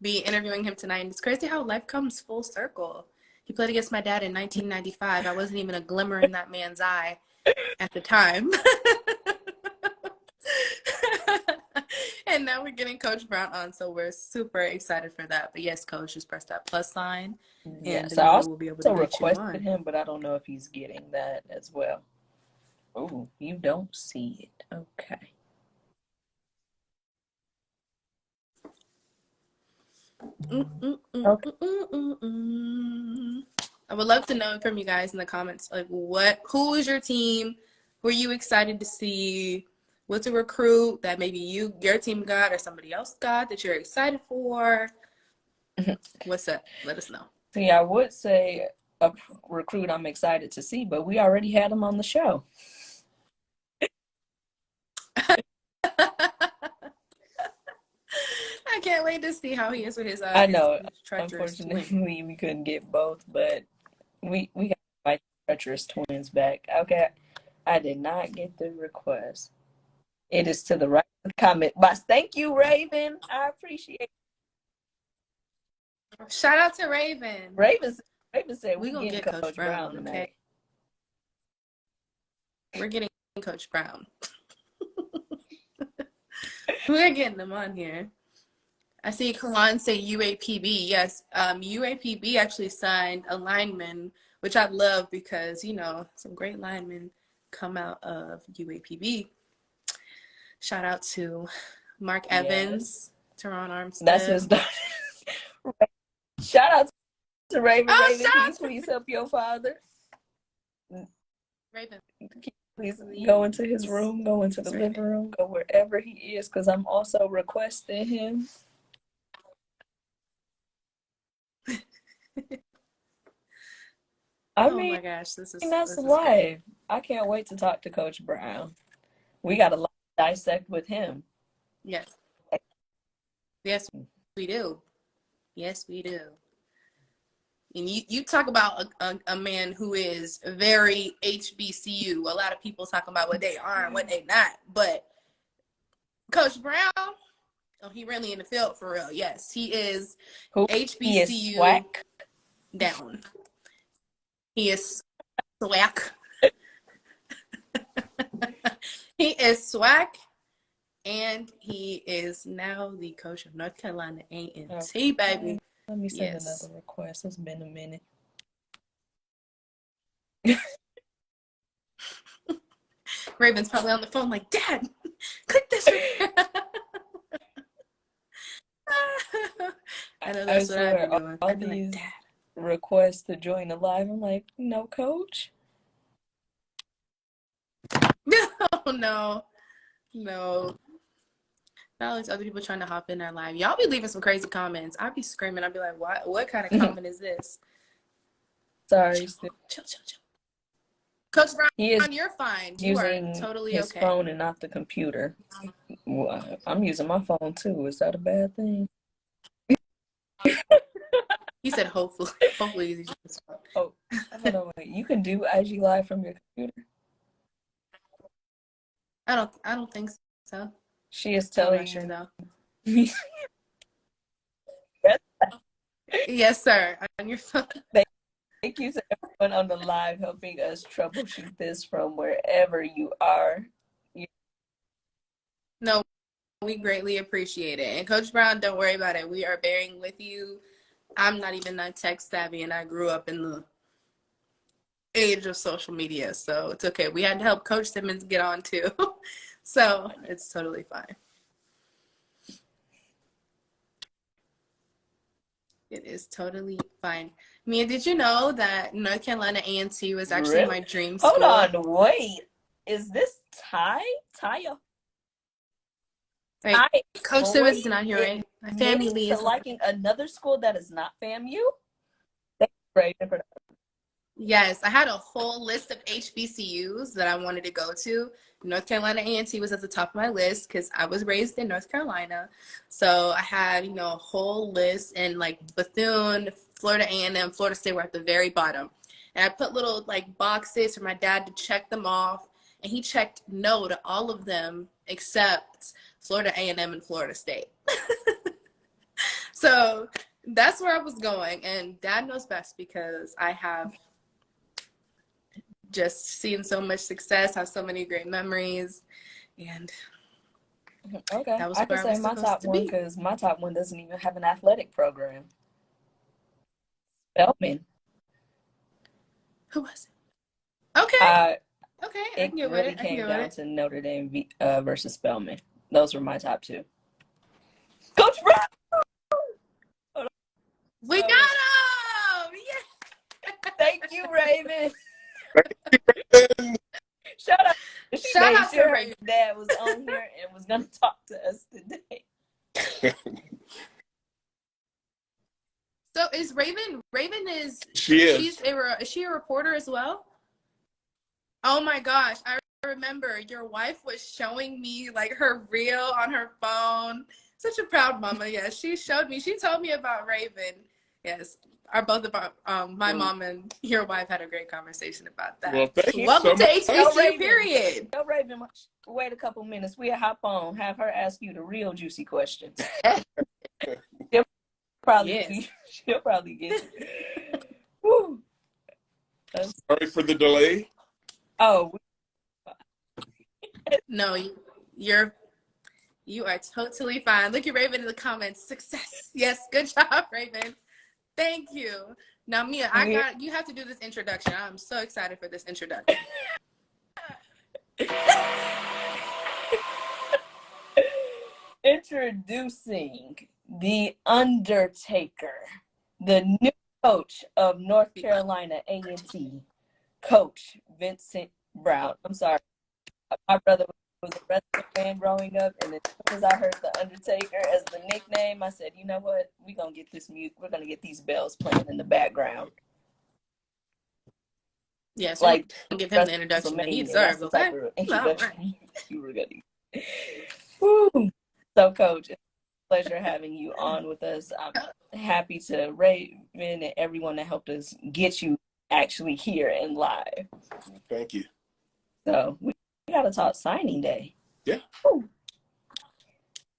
be interviewing him tonight. And it's crazy how life comes full circle. He played against my dad in 1995. I wasn't even a glimmer in that man's eye at the time. And now we're getting Coach Brown on, so we're super excited for that. But yes, Coach, just press that plus sign, and I also we'll be able to get you on. him, but I don't know if he's getting that as well. Oh, you don't see it. Okay. I would love to know from you guys in the comments, like, who is your team? Who are you excited to see? What's a recruit that maybe your team got or somebody else got that you're excited for? What's up? Let us know. See, I would say a recruit I'm excited to see, but we already had him on the show. I can't wait to see how he is with his I know. his treacherous twin. Unfortunately, we couldn't get both, but we got to invite the treacherous twins back. Okay, I did not get the request. It is to the right of the comment box. Thank you, Raven. I appreciate it. Shout out to Raven. Raven said we gonna get Coach Brown tonight. Okay? We're getting Coach Brown. We're getting them on here. I see Kalan say UAPB. Yes, UAPB actually signed a lineman, which I love because, you know, some great linemen come out of UAPB. Shout out to Mark Evans, Teron Armstead. That's his daughter. Shout out to Raven. Oh, Raven, can you please help your father? Raven. Please go into his room, go into the living room, go wherever he is, because I'm also requesting him. Oh my gosh, that's live. I can't wait to talk to Coach Brown. We got a lot to dissect with him. Yes. Yes, we do. Yes, we do. And you talk about a man who is very HBCU. A lot of people talk about what they are and what they not. But Coach Brown, oh, he really in the field for real. Yes, he is HBCU he is swag down. He is swag. He is swag. And he is now the coach of North Carolina A&T, baby. Let me send another request. It's been a minute. Raven's probably on the phone like, Dad, click this. I know that's what I've been doing. All these like, Dad, requests to join the live. I'm like, no, Coach. No. All these other people trying to hop in our live. Y'all be leaving some crazy comments. I'd be screaming. I'd be like, what kind of comment is this? Sorry. Chill. Coach Brown, you're fine. You are totally his phone and not the computer. Well, I'm using my phone too. Is that a bad thing? He said hopefully. Hopefully he's using his phone. Oh, hold on, wait. You can do IG Live from your computer? I don't think so. She is telling sure, though. Yes, sir. On your phone. Thank you to everyone on the live helping us troubleshoot this from wherever you are. No, we greatly appreciate it. And Coach Brown, don't worry about it. We are bearing with you. I'm not even that tech savvy, and I grew up in the age of social media, so it's okay. We had to help Coach Simmons get on too. So it's totally fine. It is totally fine. Mia, did you know that North Carolina A&T was actually my dream school? Hold on, wait. Is this Ty? Right. Coach Simmons is not here, right? My family is liking another school that is not FAMU? That's great. Yes, I had a whole list of HBCUs that I wanted to go to. North Carolina A&T was at the top of my list because I was raised in North Carolina. So I had, a whole list, and like Bethune, Florida A&M, Florida State were at the very bottom. And I put little like boxes for my dad to check them off. And he checked no to all of them except Florida A&M and Florida State. So that's where I was going. And Dad knows best because I have just seen so much success, have so many great memories, and okay, that was I can say my top one because my top one doesn't even have an athletic program. Spelman. Who was it? Okay. Okay, I can get with it. It really came down to Notre Dame versus Spelman. Those were my top two. Coach Brown! We got him! Yeah. Thank you, Raven. Shout out to Raven. Dad was on here and was going to talk to us today. So is Raven is is she a reporter as well? Oh my gosh, I remember your wife was showing me like her reel on her phone. Such a proud mama. Yes, she showed me. She told me about Raven. Yes, my mom and your wife had a great conversation about that. Well, thank you Welcome so to much. HBCU, period. Tell Raven, wait a couple minutes. We'll hop on, have her ask you the real juicy questions. She'll probably get it. Woo. Sorry for the delay. Oh, no, you are totally fine. Look at Raven in the comments. Success. Yes, good job, Raven. Thank you. Now, Mia, you have to do this introduction. I'm so excited for this introduction. Introducing the Undertaker, the new coach of North Carolina A&T, Coach Vincent Brown. I'm sorry. My brother was a wrestling fan growing up, and as soon as I heard the Undertaker as the nickname, I said, you know what? We're going to get this mute. We're going to get these bells playing in the background. Yes, like give him the introduction that he deserves. Okay? Introduction you were going to. Woo. So, Coach, it's a pleasure having you on with us. I'm happy to Raven and everyone that helped us get you actually here and live. Thank you. So, we got to talk signing day. Yeah. Woo.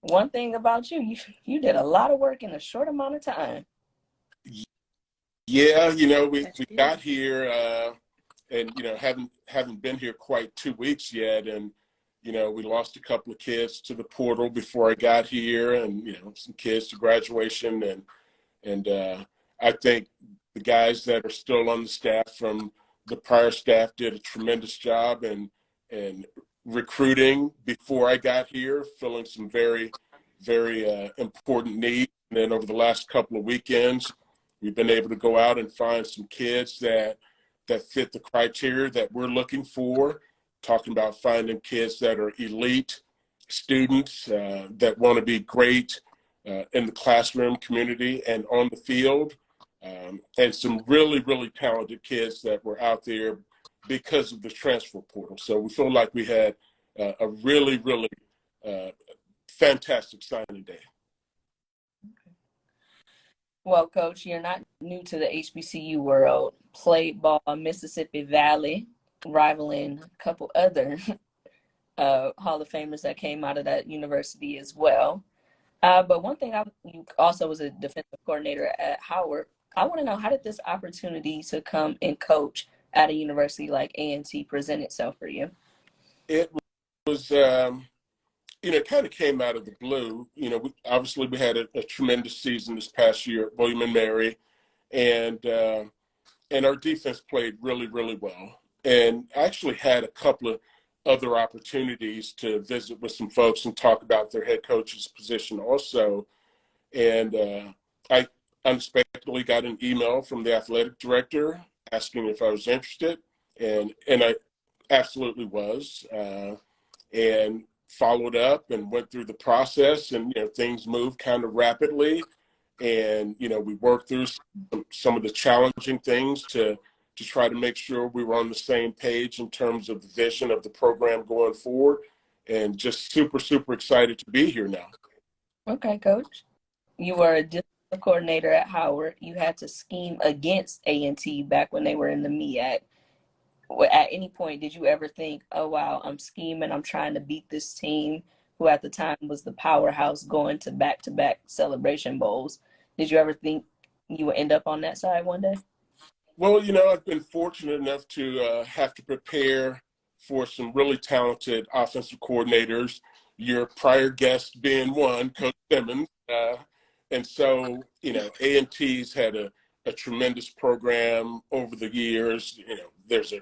One thing about you did a lot of work in a short amount of time. Yeah, we got here and haven't been here quite 2 weeks yet, and we lost a couple of kids to the portal before I got here, and some kids to graduation, and I think the guys that are still on the staff from the prior staff did a tremendous job and recruiting before I got here, filling some very, very important needs. And then over the last couple of weekends, we've been able to go out and find some kids that fit the criteria that we're looking for, talking about finding kids that are elite students that want to be great in the classroom community and on the field, and some really, really talented kids that were out there because of the transfer portal. So we feel like we had a really, really fantastic signing day. Well, Coach, you're not new to the HBCU world. Played ball in Mississippi Valley, rivaling a couple other Hall of Famers that came out of that university as well. But one thing, you also was a defensive coordinator at Howard. I want to know, how did this opportunity to come and coach at a university like A&T present itself for you? It was, it kind of came out of the blue. Obviously we had a tremendous season this past year at William & Mary, and our defense played really, really well. And I actually had a couple of other opportunities to visit with some folks and talk about their head coach's position also. And I unexpectedly got an email from the athletic director asking if I was interested, and I absolutely was, and followed up and went through the process, and things moved kind of rapidly, and we worked through some of the challenging things to try to make sure we were on the same page in terms of the vision of the program going forward, and just super, super excited to be here now. Okay, Coach. You were a discipline coordinator at Howard. You had to scheme against A&T back when they were in the MEAC. At any point, did you ever think, oh, wow, I'm scheming, I'm trying to beat this team, who at the time was the powerhouse going to back-to-back Celebration Bowls? Did you ever think you would end up on that side one day? Well, I've been fortunate enough to have to prepare for some really talented offensive coordinators, your prior guest being one, Coach Simmons. And so, A&T's had a tremendous program over the years. There's a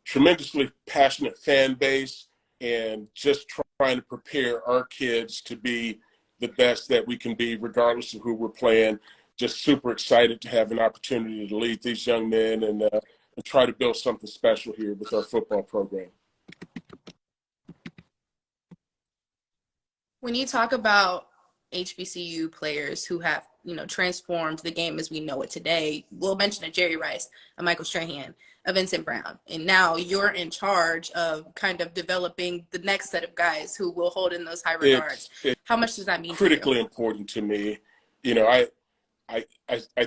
tremendously passionate fan base, and just trying to prepare our kids to be the best that we can be, regardless of who we're playing. Just super excited to have an opportunity to lead these young men and try to build something special here with our football program. When you talk about HBCU players who have, transformed the game as we know it today, we'll mention a Jerry Rice, a Michael Strahan. a Vincent Brown. And now you're in charge of kind of developing the next set of guys who will hold in those high regards. How much does that mean to you? Critically important to me. You know, I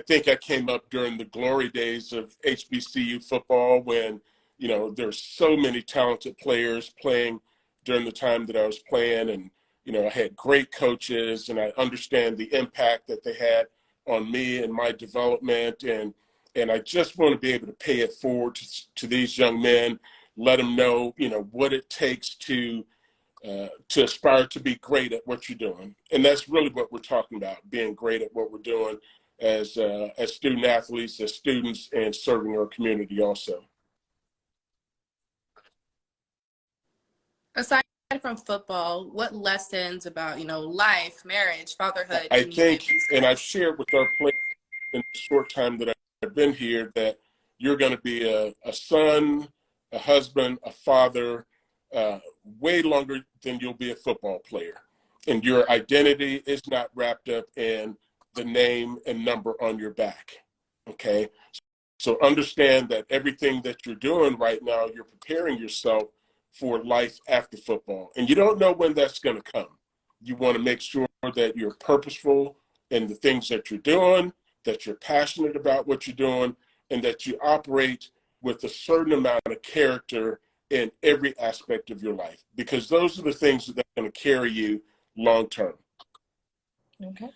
think I came up during the glory days of HBCU football when, you know, there's so many talented players playing during the time that I was playing. And, you know, I had great coaches, and I understand the impact that they had on me and my development. And I just want to be able to pay it forward to these young men, let them know, you know, what it takes to aspire to be great at what you're doing. And that's really what we're talking about, being great at what we're doing as student athletes, as students, and serving our community also. Aside from football, what lessons about, you know, life, marriage, fatherhood? I think, and I've shared with our players in the short time that I've been here, that you're going to be a son, a husband, a father, way longer than you'll be a football player. And your identity is not wrapped up in the name and number on your back, okay? So understand that everything that you're doing right now, you're preparing yourself for life after football. And you don't know when that's going to come. You want to make sure that you're purposeful in the things that you're doing, that you're passionate about what you're doing, and that you operate with a certain amount of character in every aspect of your life, because those are the things that are going to carry you long term. Okay.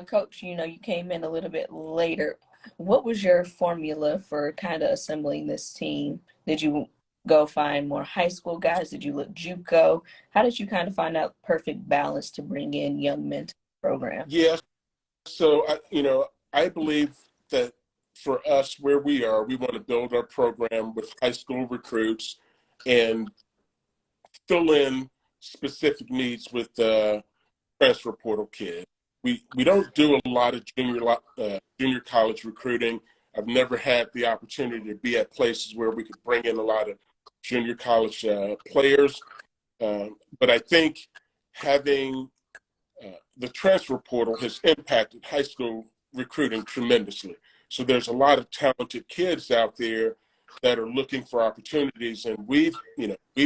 Coach, you know, you came in a little bit later. What was your formula for kind of assembling this team? Did you go find more high school guys? Did you look JUCO? How did you kind of find out perfect balance to bring in young men to the program? Yes. So, I believe that for us, where we are, we want to build our program with high school recruits and fill in specific needs with transfer portal kids. We don't do a lot of junior college recruiting. I've never had the opportunity to be at places where we could bring in a lot of junior college players. But I think having the transfer portal has impacted high school recruiting tremendously. So there's a lot of talented kids out there that are looking for opportunities, and we've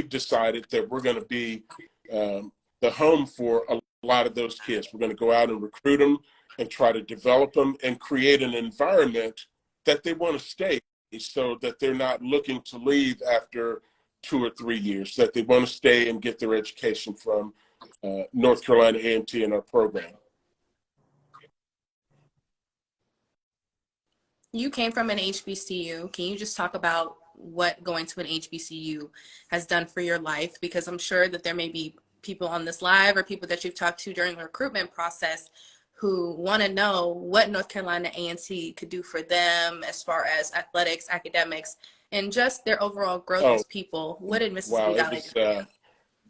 decided that we're going to be the home for a lot of those kids. We're going to go out and recruit them and try to develop them and create an environment that they want to stay, so that they're not looking to leave after 2 or 3 years, that they want to stay and get their education from North Carolina A&T in our program. You came from an HBCU. Can you just talk about what going to an HBCU has done for your life? Because I'm sure that there may be people on this live or people that you've talked to during the recruitment process who want to know what North Carolina A&T could do for them as far as athletics, academics, and just their overall growth as people. What did Mrs. Valley do?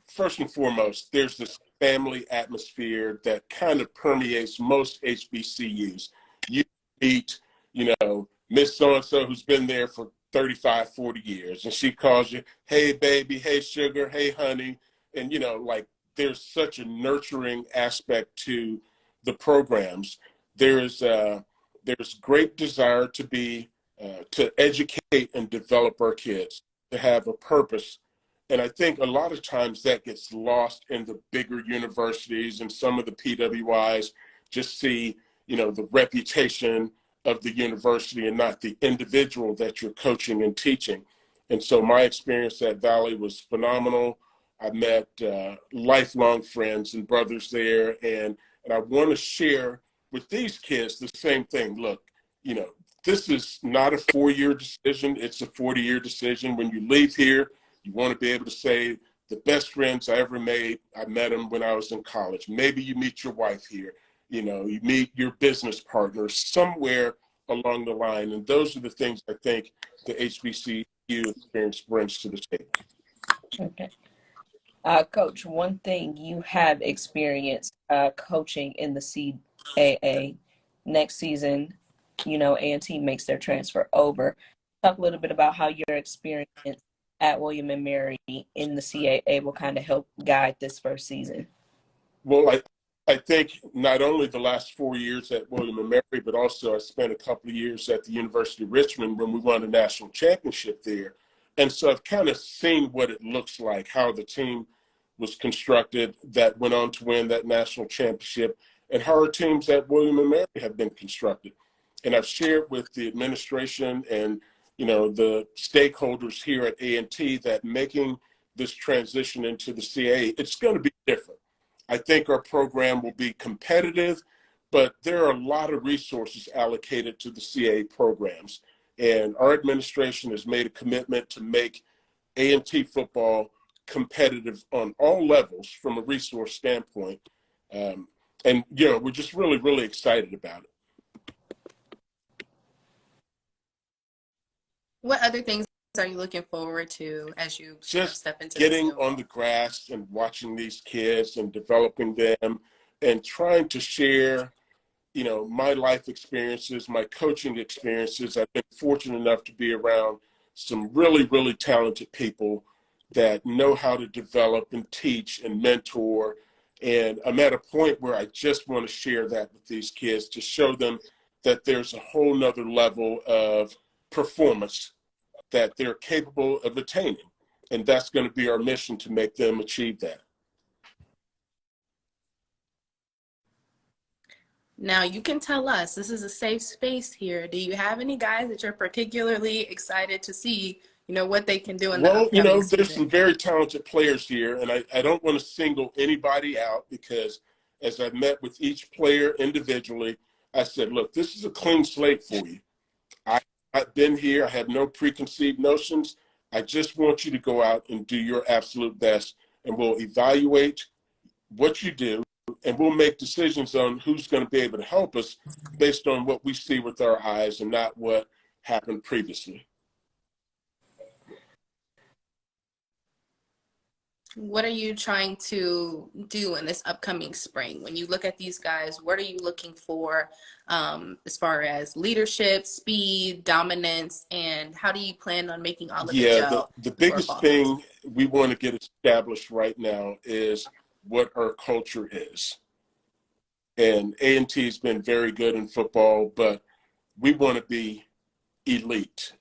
First and foremost, there's this family atmosphere that kind of permeates most HBCUs. You meet, Miss So-and-so who's been there for 35, 40 years, and she calls you, hey, baby, hey, sugar, hey, honey. And, there's such a nurturing aspect to the programs. There's great desire to educate and develop our kids, to have a purpose. And I think a lot of times that gets lost in the bigger universities, and some of the PWIs just see, the reputation of the university and not the individual that you're coaching and teaching. And so my experience at Valley was phenomenal. I met lifelong friends and brothers there, and I want to share with these kids the same thing. Look, this is not a 4-year decision. It's a 40-year decision. When you leave here, you want to be able to say, the best friends I ever made, I met them when I was in college. Maybe you meet your wife here. You meet your business partner somewhere along the line. And those are the things I think the HBCU experience brings to the table. Okay. Coach, one thing you have experienced coaching in the CAA. Next season, A&T makes their transfer over. Talk a little bit about how your experience at William & Mary in the CAA will kind of help guide this first season. Well, I think not only the last 4 years at William and Mary, but also I spent a couple of years at the University of Richmond when we won a national championship there. And so I've kind of seen what it looks like, how the team was constructed that went on to win that national championship, and how our teams at William and Mary have been constructed. And I've shared with the administration and, you know, the stakeholders here at A&T that making this transition into the CA, it's going to be different. I think our program will be competitive, but there are a lot of resources allocated to the CA programs. And our administration has made a commitment to make A&T football competitive on all levels from a resource standpoint. And, you know, we're just really, really excited about it. What other things are you looking forward to as you Just step into getting this new on role? the grass and watching these kids and developing them and trying to share, you know, my life experiences, my coaching experiences. I've been fortunate enough to be around some really, really talented people that know how to develop and teach and mentor. And I'm at a point where I just want to share that with these kids to show them that there's a whole nother level of performance that they're capable of attaining. And that's going to be our mission, to make them achieve that. Now you can tell us, this is a safe space here. Do you have any guys that you're particularly excited to see, you know, what they can do in the Well, you upcoming know, there's season? some very talented players here, and I don't want to single anybody out, because as I met with each player individually, I said, look, this is a clean slate for you. I've been here. I have no preconceived notions. I just want you to go out and do your absolute best, and we'll evaluate what you do, and we'll make decisions on who's going to be able to help us based on what we see with our eyes and not what happened previously. What are you trying to do in this upcoming spring? When you look at these guys, what are you looking for as far as leadership, speed, dominance, and how do you plan on making all of it Yeah, gel the before biggest fall season? thing we want to get established right now is what our culture is. And A&T has been very good in football, but we want to be elite.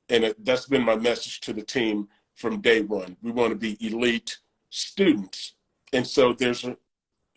And that's been my message to the team from day one. We want to be elite students. And so there's a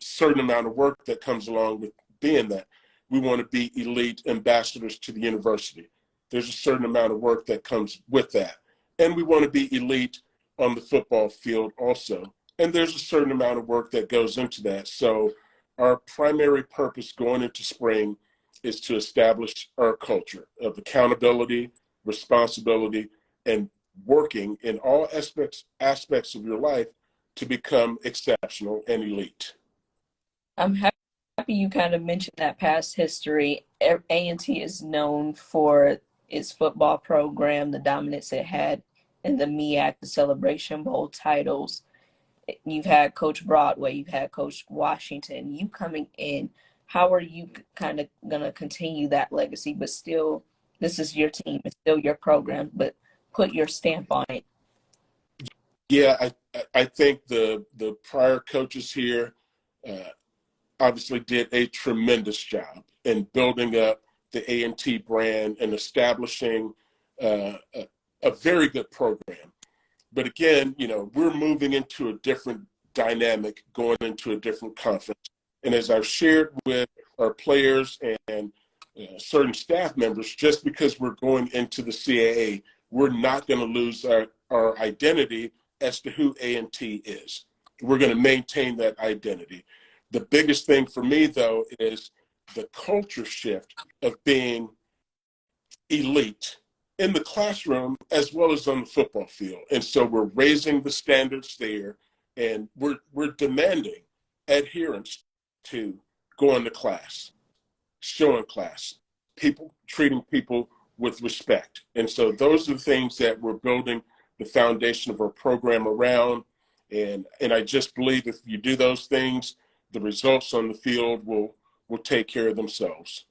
certain amount of work that comes along with being that. We want to be elite ambassadors to the university. There's a certain amount of work that comes with that. And we want to be elite on the football field also. And there's a certain amount of work that goes into that. So our primary purpose going into spring is to establish our culture of accountability, responsibility, and working in all aspects of your life to become exceptional and elite. I'm happy you kind of mentioned that past history. A&T is known for its football program, the dominance it had in the MEAC, the Celebration Bowl titles. You've had Coach Broadway, you've had Coach Washington. You coming in, how are you kind of going to continue that legacy, but still, this is your team, it's still your program, but put your stamp on it? Yeah, I think the prior coaches here obviously did a tremendous job in building up the A&T brand and establishing a very good program. But again, you know, we're moving into a different dynamic, going into a different conference. And as I've shared with our players and certain staff members, just because we're going into the CAA, we're not going to lose our identity as to who A&T is. We're going to maintain that identity. The biggest thing for me, though, is the culture shift of being elite in the classroom as well as on the football field. And so we're raising the standards there, and we're demanding adherence to going to class, showing class, people treating people with respect. And so those are the things that we're building the foundation of our program around. And I just believe if you do those things, the results on the field will take care of themselves.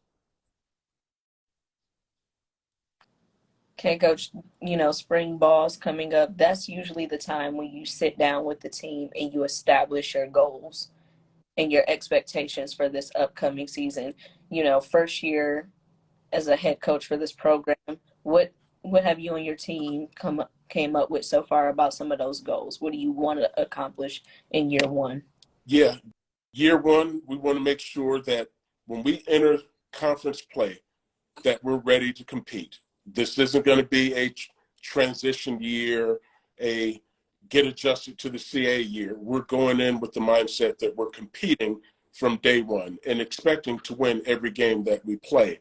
Okay, Coach, you know, spring ball's coming up. That's usually the time when you sit down with the team and you establish your goals. and your expectations for this upcoming season. You know, first year as a head coach for this program, what have you and your team came up with so far about some of those goals? What do you want to accomplish in year one? Yeah, year one, we want to make sure that when we enter conference play, that we're ready to compete. This isn't going to be a transition year, a get adjusted to the CA year. We're going in with the mindset that we're competing from day one and expecting to win every game that we play.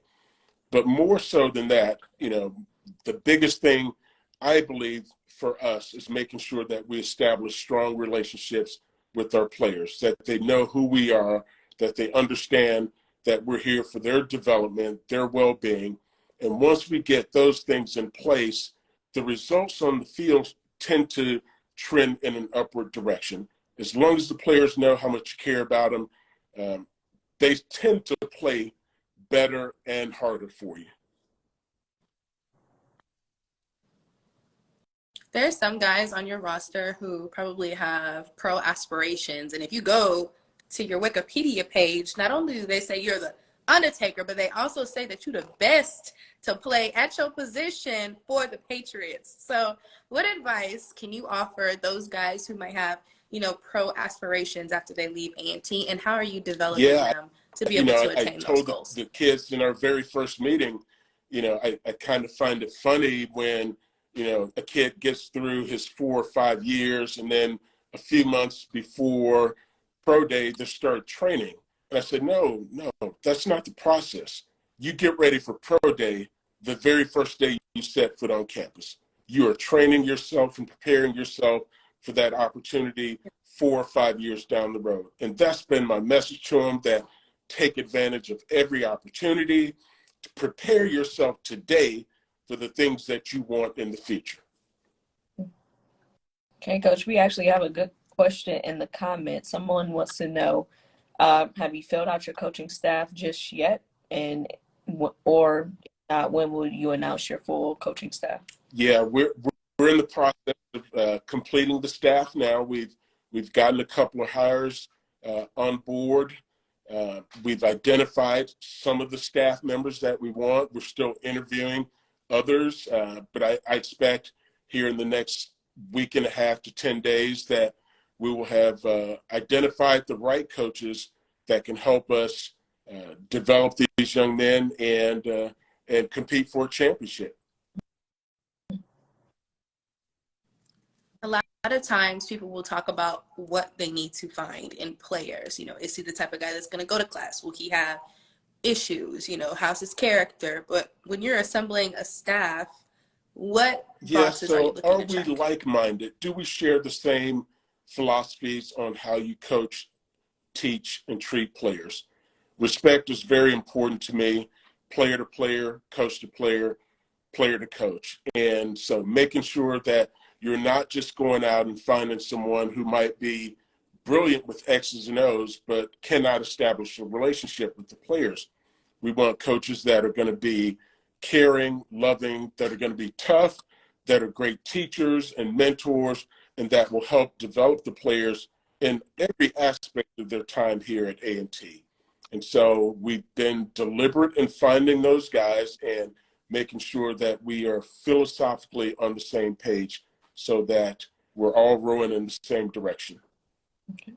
But more so than that, you know, the biggest thing I believe for us is making sure that we establish strong relationships with our players, that they know who we are, that they understand that we're here for their development, their well-being. And once we get those things in place, the results on the field tend to trend in an upward direction. As long as the players know how much you care about them, they tend to play better and harder for you. There's some guys on your roster who probably have pro aspirations. And if you go to your Wikipedia page, not only do they say you're the Undertaker, but they also say that you're the best to play at your position for the Patriots. So what advice can you offer those guys who might have, you know, pro aspirations after they leave A&T, and how are you developing them to be able to attain those goals? The kids in our very first meeting, you know, I kind of find it funny when, you know, a kid gets through his 4 or 5 years and then a few months before pro day, they start training. And I said, no, that's not the process. You get ready for pro day the very first day you set foot on campus. You are training yourself and preparing yourself for that opportunity 4 or 5 years down the road. And that's been my message to them, that take advantage of every opportunity to prepare yourself today for the things that you want in the future. Okay, Coach, we actually have a good question in the comments. Someone wants to know, have you filled out your coaching staff just yet? And or when will you announce your full coaching staff? Yeah, we're in the process of completing the staff now. We've gotten a couple of hires on board. We've identified some of the staff members that we want. We're still interviewing others, but I expect here in the next week and a half to 10 days that we will have identified the right coaches that can help us develop these young men and compete for a championship. A lot of times people will talk about what they need to find in players. You know, is he the type of guy that's going to go to class? Will he have issues? You know, how's his character? But when you're assembling a staff, what boxes are you looking to check? Are we like-minded? Do we share the same philosophies on how you coach, teach, and treat players? Respect is very important to me, player to player, coach to player, player to coach. And so making sure that you're not just going out and finding someone who might be brilliant with X's and O's, but cannot establish a relationship with the players. We want coaches that are going to be caring, loving, that are going to be tough, that are great teachers and mentors, and that will help develop the players in every aspect of their time here at A&T. And so we've been deliberate in finding those guys and making sure that we are philosophically on the same page so that we're all rowing in the same direction. Okay.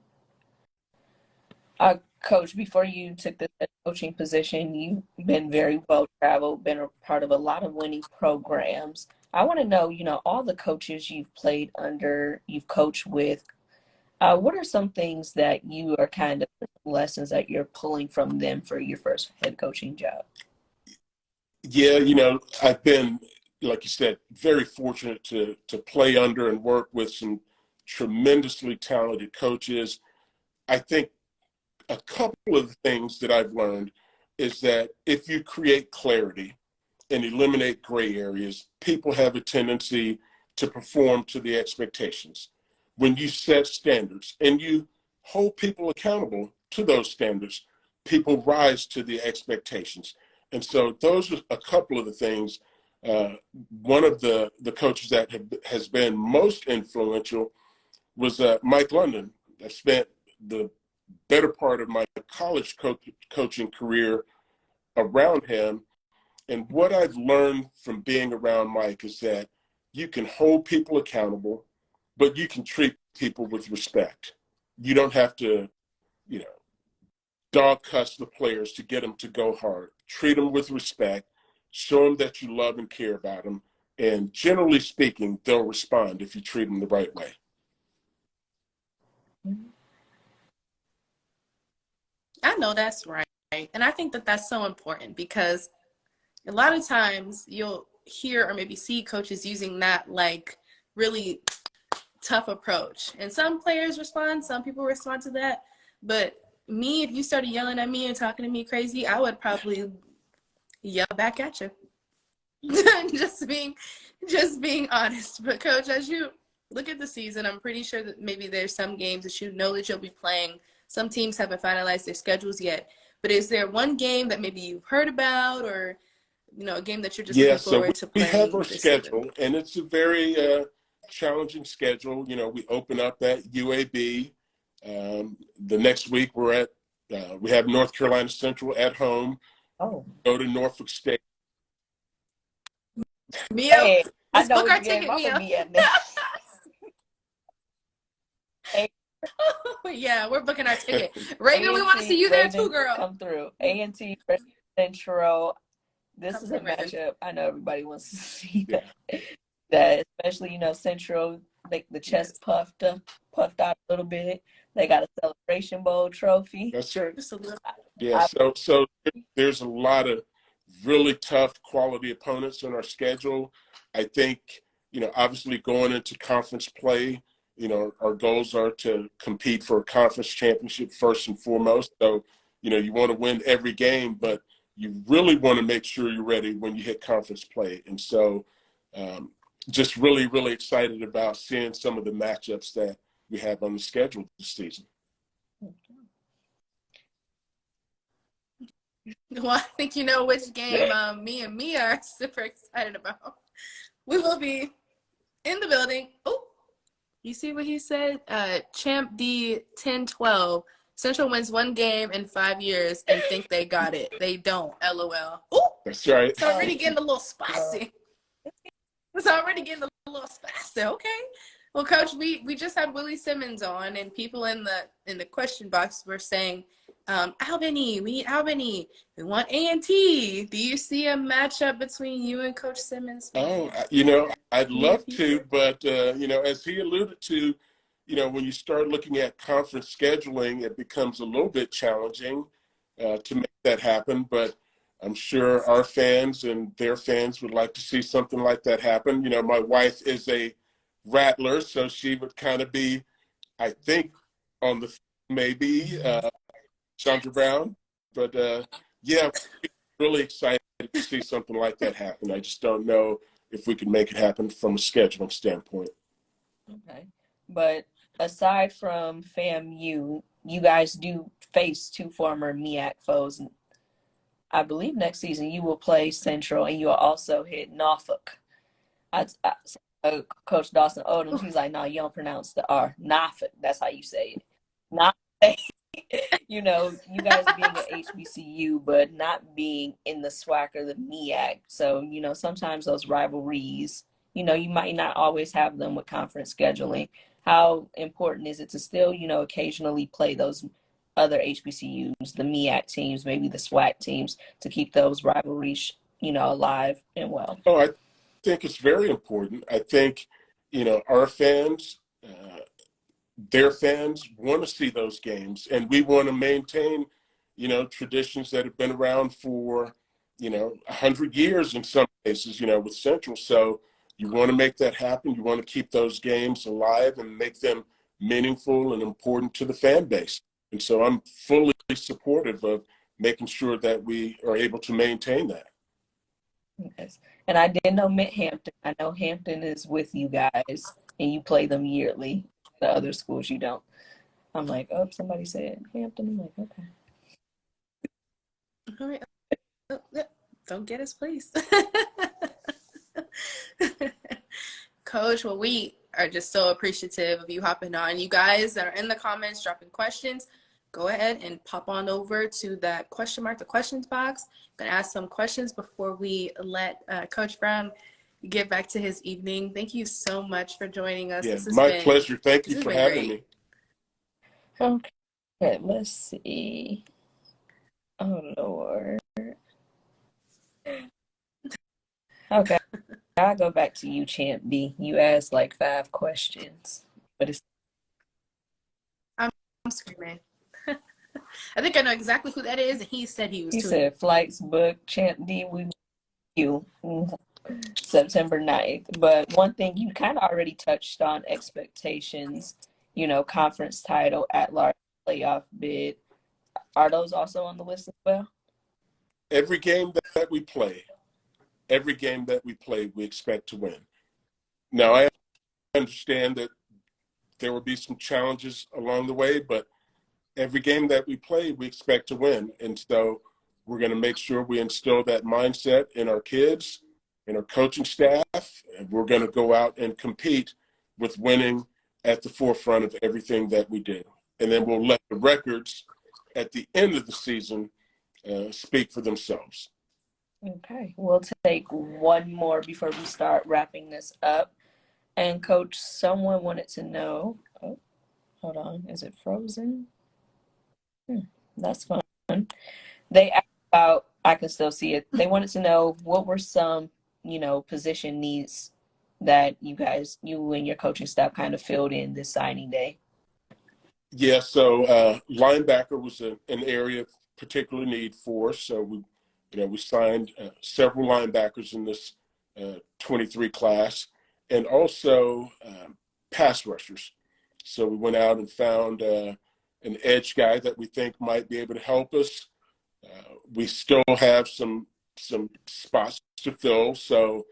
Coach, before you took the coaching position, you've been very well traveled, been a part of a lot of winning programs. I want to know, you know, all the coaches you've played under, you've coached with, what are some things that you are kind of lessons that you're pulling from them for your first head coaching job? Yeah, you know, I've been, like you said, very fortunate to play under and work with some tremendously talented coaches. I think a couple of things that I've learned is that if you create clarity and eliminate gray areas, people have a tendency to perform to the expectations. When you set standards and you hold people accountable to those standards, people rise to the expectations. And so those are a couple of the things. One of the coaches that has been most influential was Mike London. I spent the better part of my college coaching career around him. And what I've learned from being around Mike is that you can hold people accountable, but you can treat people with respect. You don't have to, you know, dog cuss the players to get them to go hard. Treat them with respect, show them that you love and care about them. And generally speaking, they'll respond if you treat them the right way. I know that's right. And I think that that's so important because a lot of times you'll hear or maybe see coaches using that like really tough approach. And some players respond, some people respond to that. But me, if you started yelling at me and talking to me crazy, I would probably yell back at you. just being honest. But coach, as you look at the season, I'm pretty sure that maybe there's some games that you know that you'll be playing. Some teams haven't finalized their schedules yet. But is there one game that maybe you've heard about, or a game that you're just looking forward to playing? We have our schedule, season? and it's a very challenging schedule. We open up at UAB. The next week we have North Carolina Central at home. Oh. Go to Norfolk State. Mia, hey, let's book our ticket, Mia. Yeah, we're booking our ticket. Reagan, we want to see you there too, girl. Come through. A&T Central. This is a matchup. I know everybody wants to see that, especially, Central, the chest puffed out a little bit. They got a Celebration Bowl trophy. That's right. Yeah, so there's a lot of really tough quality opponents on our schedule. I think, obviously going into conference play, our goals are to compete for a conference championship first and foremost. So, you want to win every game, but you really want to make sure you're ready when you hit conference play. And so just really, really excited about seeing some of the matchups that we have on the schedule this season. Well, I think you know which game me and Mia are super excited about. We will be in the building. Oh, you see what he said? Champ D 10-12. Central wins one game in 5 years and think they got it. They don't. LOL. Oh, that's right. It's already getting a little spicy. Okay. Well, Coach, we just had Willie Simmons on, and people in the question box were saying, Albany, we need Albany. We want A&T. Do you see a matchup between you and Coach Simmons? Oh, I'd love to, but, as he alluded to, when you start looking at conference scheduling, it becomes a little bit challenging to make that happen. But I'm sure our fans and their fans would like to see something like that happen. My wife is a Rattler, so she would kind of be, I think, on the maybe Chandra Brown. But, yeah, really excited to see something like that happen. I just don't know if we can make it happen from a scheduling standpoint. Okay. But aside from FAMU, you guys do face two former MEAC foes. I believe next season you will play Central, and you will also hit Norfolk. Coach Dawson Odom, he's like, no, you don't pronounce the R. Norfolk. That's how you say it. Not, you guys being an HBCU, but not being in the SWAC or the MEAC. So, sometimes those rivalries, you might not always have them with conference scheduling. How important is it to still, occasionally play those other HBCUs, the MEAC teams, maybe the SWAC teams, to keep those rivalries, alive and well? Oh, I think it's very important. I think, our fans, their fans want to see those games, and we want to maintain, traditions that have been around for, 100 years in some cases, with Central. So you want to make that happen. You want to keep those games alive and make them meaningful and important to the fan base. And so I'm fully supportive of making sure that we are able to maintain that. Yes. And I didn't know Hampton. I know Hampton is with you guys, and you play them yearly. The other schools you don't. I'm like, oh, somebody said Hampton. I'm like, okay. All right. Don't get us, please. Coach, well, we are just so appreciative of you hopping on. You guys that are in the comments dropping questions, go ahead and pop on over to that question mark, the questions box. I'm going to ask some questions before we let Coach Brown get back to his evening. Thank you so much for joining us. Yeah, my pleasure. Thank you for having me. Okay, let's see. Oh, Lord. Okay, I'll go back to you, Champ B. You asked like 5 questions, but it's... I'm screaming. I think I know exactly who that is, and he said he was He tuning. said, flights booked, Champ D, we you September 9th. But one thing you kind of already touched on, expectations, you know, conference title, at-large playoff bid. Are those also on the list as well? Every game that we play, we expect to win. Now, I understand that there will be some challenges along the way, but every game that we play, we expect to win. And so we're going to make sure we instill that mindset in our kids, in our coaching staff, and we're going to go out and compete with winning at the forefront of everything that we do. And then we'll let the records at the end of the season speak for themselves. Okay, we'll take one more before we start wrapping this up. And Coach, someone wanted to know, oh, hold on, is it frozen? That's fun. They asked about, I can still see it. They wanted to know what were some, you know, position needs that you and your coaching staff kind of filled in this signing day. Yeah, so linebacker was an area of particular need for us. So we signed several linebackers in this 23 class, and also pass rushers. So we went out and found an edge guy that we think might be able to help us. We still have some spots to fill, so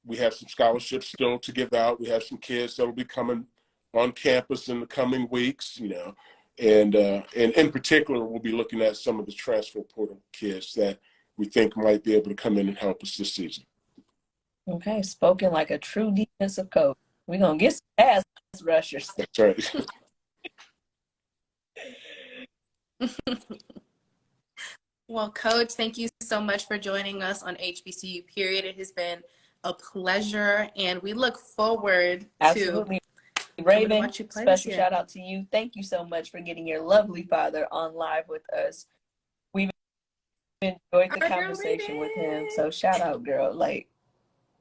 we have some scholarships still to give out. We have some kids that will be coming on campus in the coming weeks, you know, and in particular, we'll be looking at some of the transfer portal kids that we think might be able to come in and help us this season. Okay, spoken like a true defensive coach. We're going to get some pass rushers. That's right. Well, Coach, thank you so much for joining us on HBCU Period. It has been a pleasure, and we look forward Absolutely. to Raven, special shout out to you. Thank you so much for getting your lovely father on live with us. We've enjoyed the conversation with him, so shout out, girl. Like,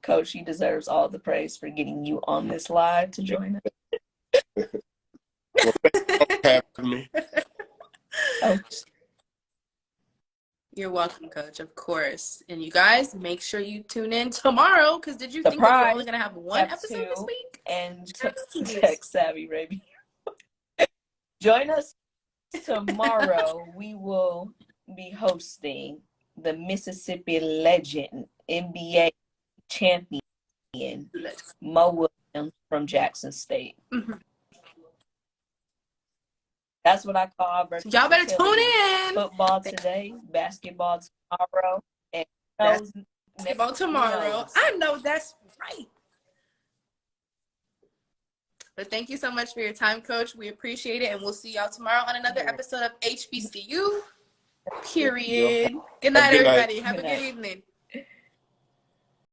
Coach, he deserves all the praise for getting you on this live to join us. Well, thanks for having me. Oh. You're welcome, Coach, of course. And you guys, make sure you tune in tomorrow, because did you think that we're only going to have one episode this week? And tech savvy, Raby. Join us tomorrow. We will be hosting the Mississippi legend, NBA champion, Mo Williams from Jackson State. Mm-hmm. That's what I call our y'all better tune in. Football today, basketball tomorrow, and basketball tomorrow. I know that's right. But thank you so much for your time, Coach. We appreciate it, and we'll see y'all tomorrow on another episode of HBCU Period. Good night, everybody. Have a good evening.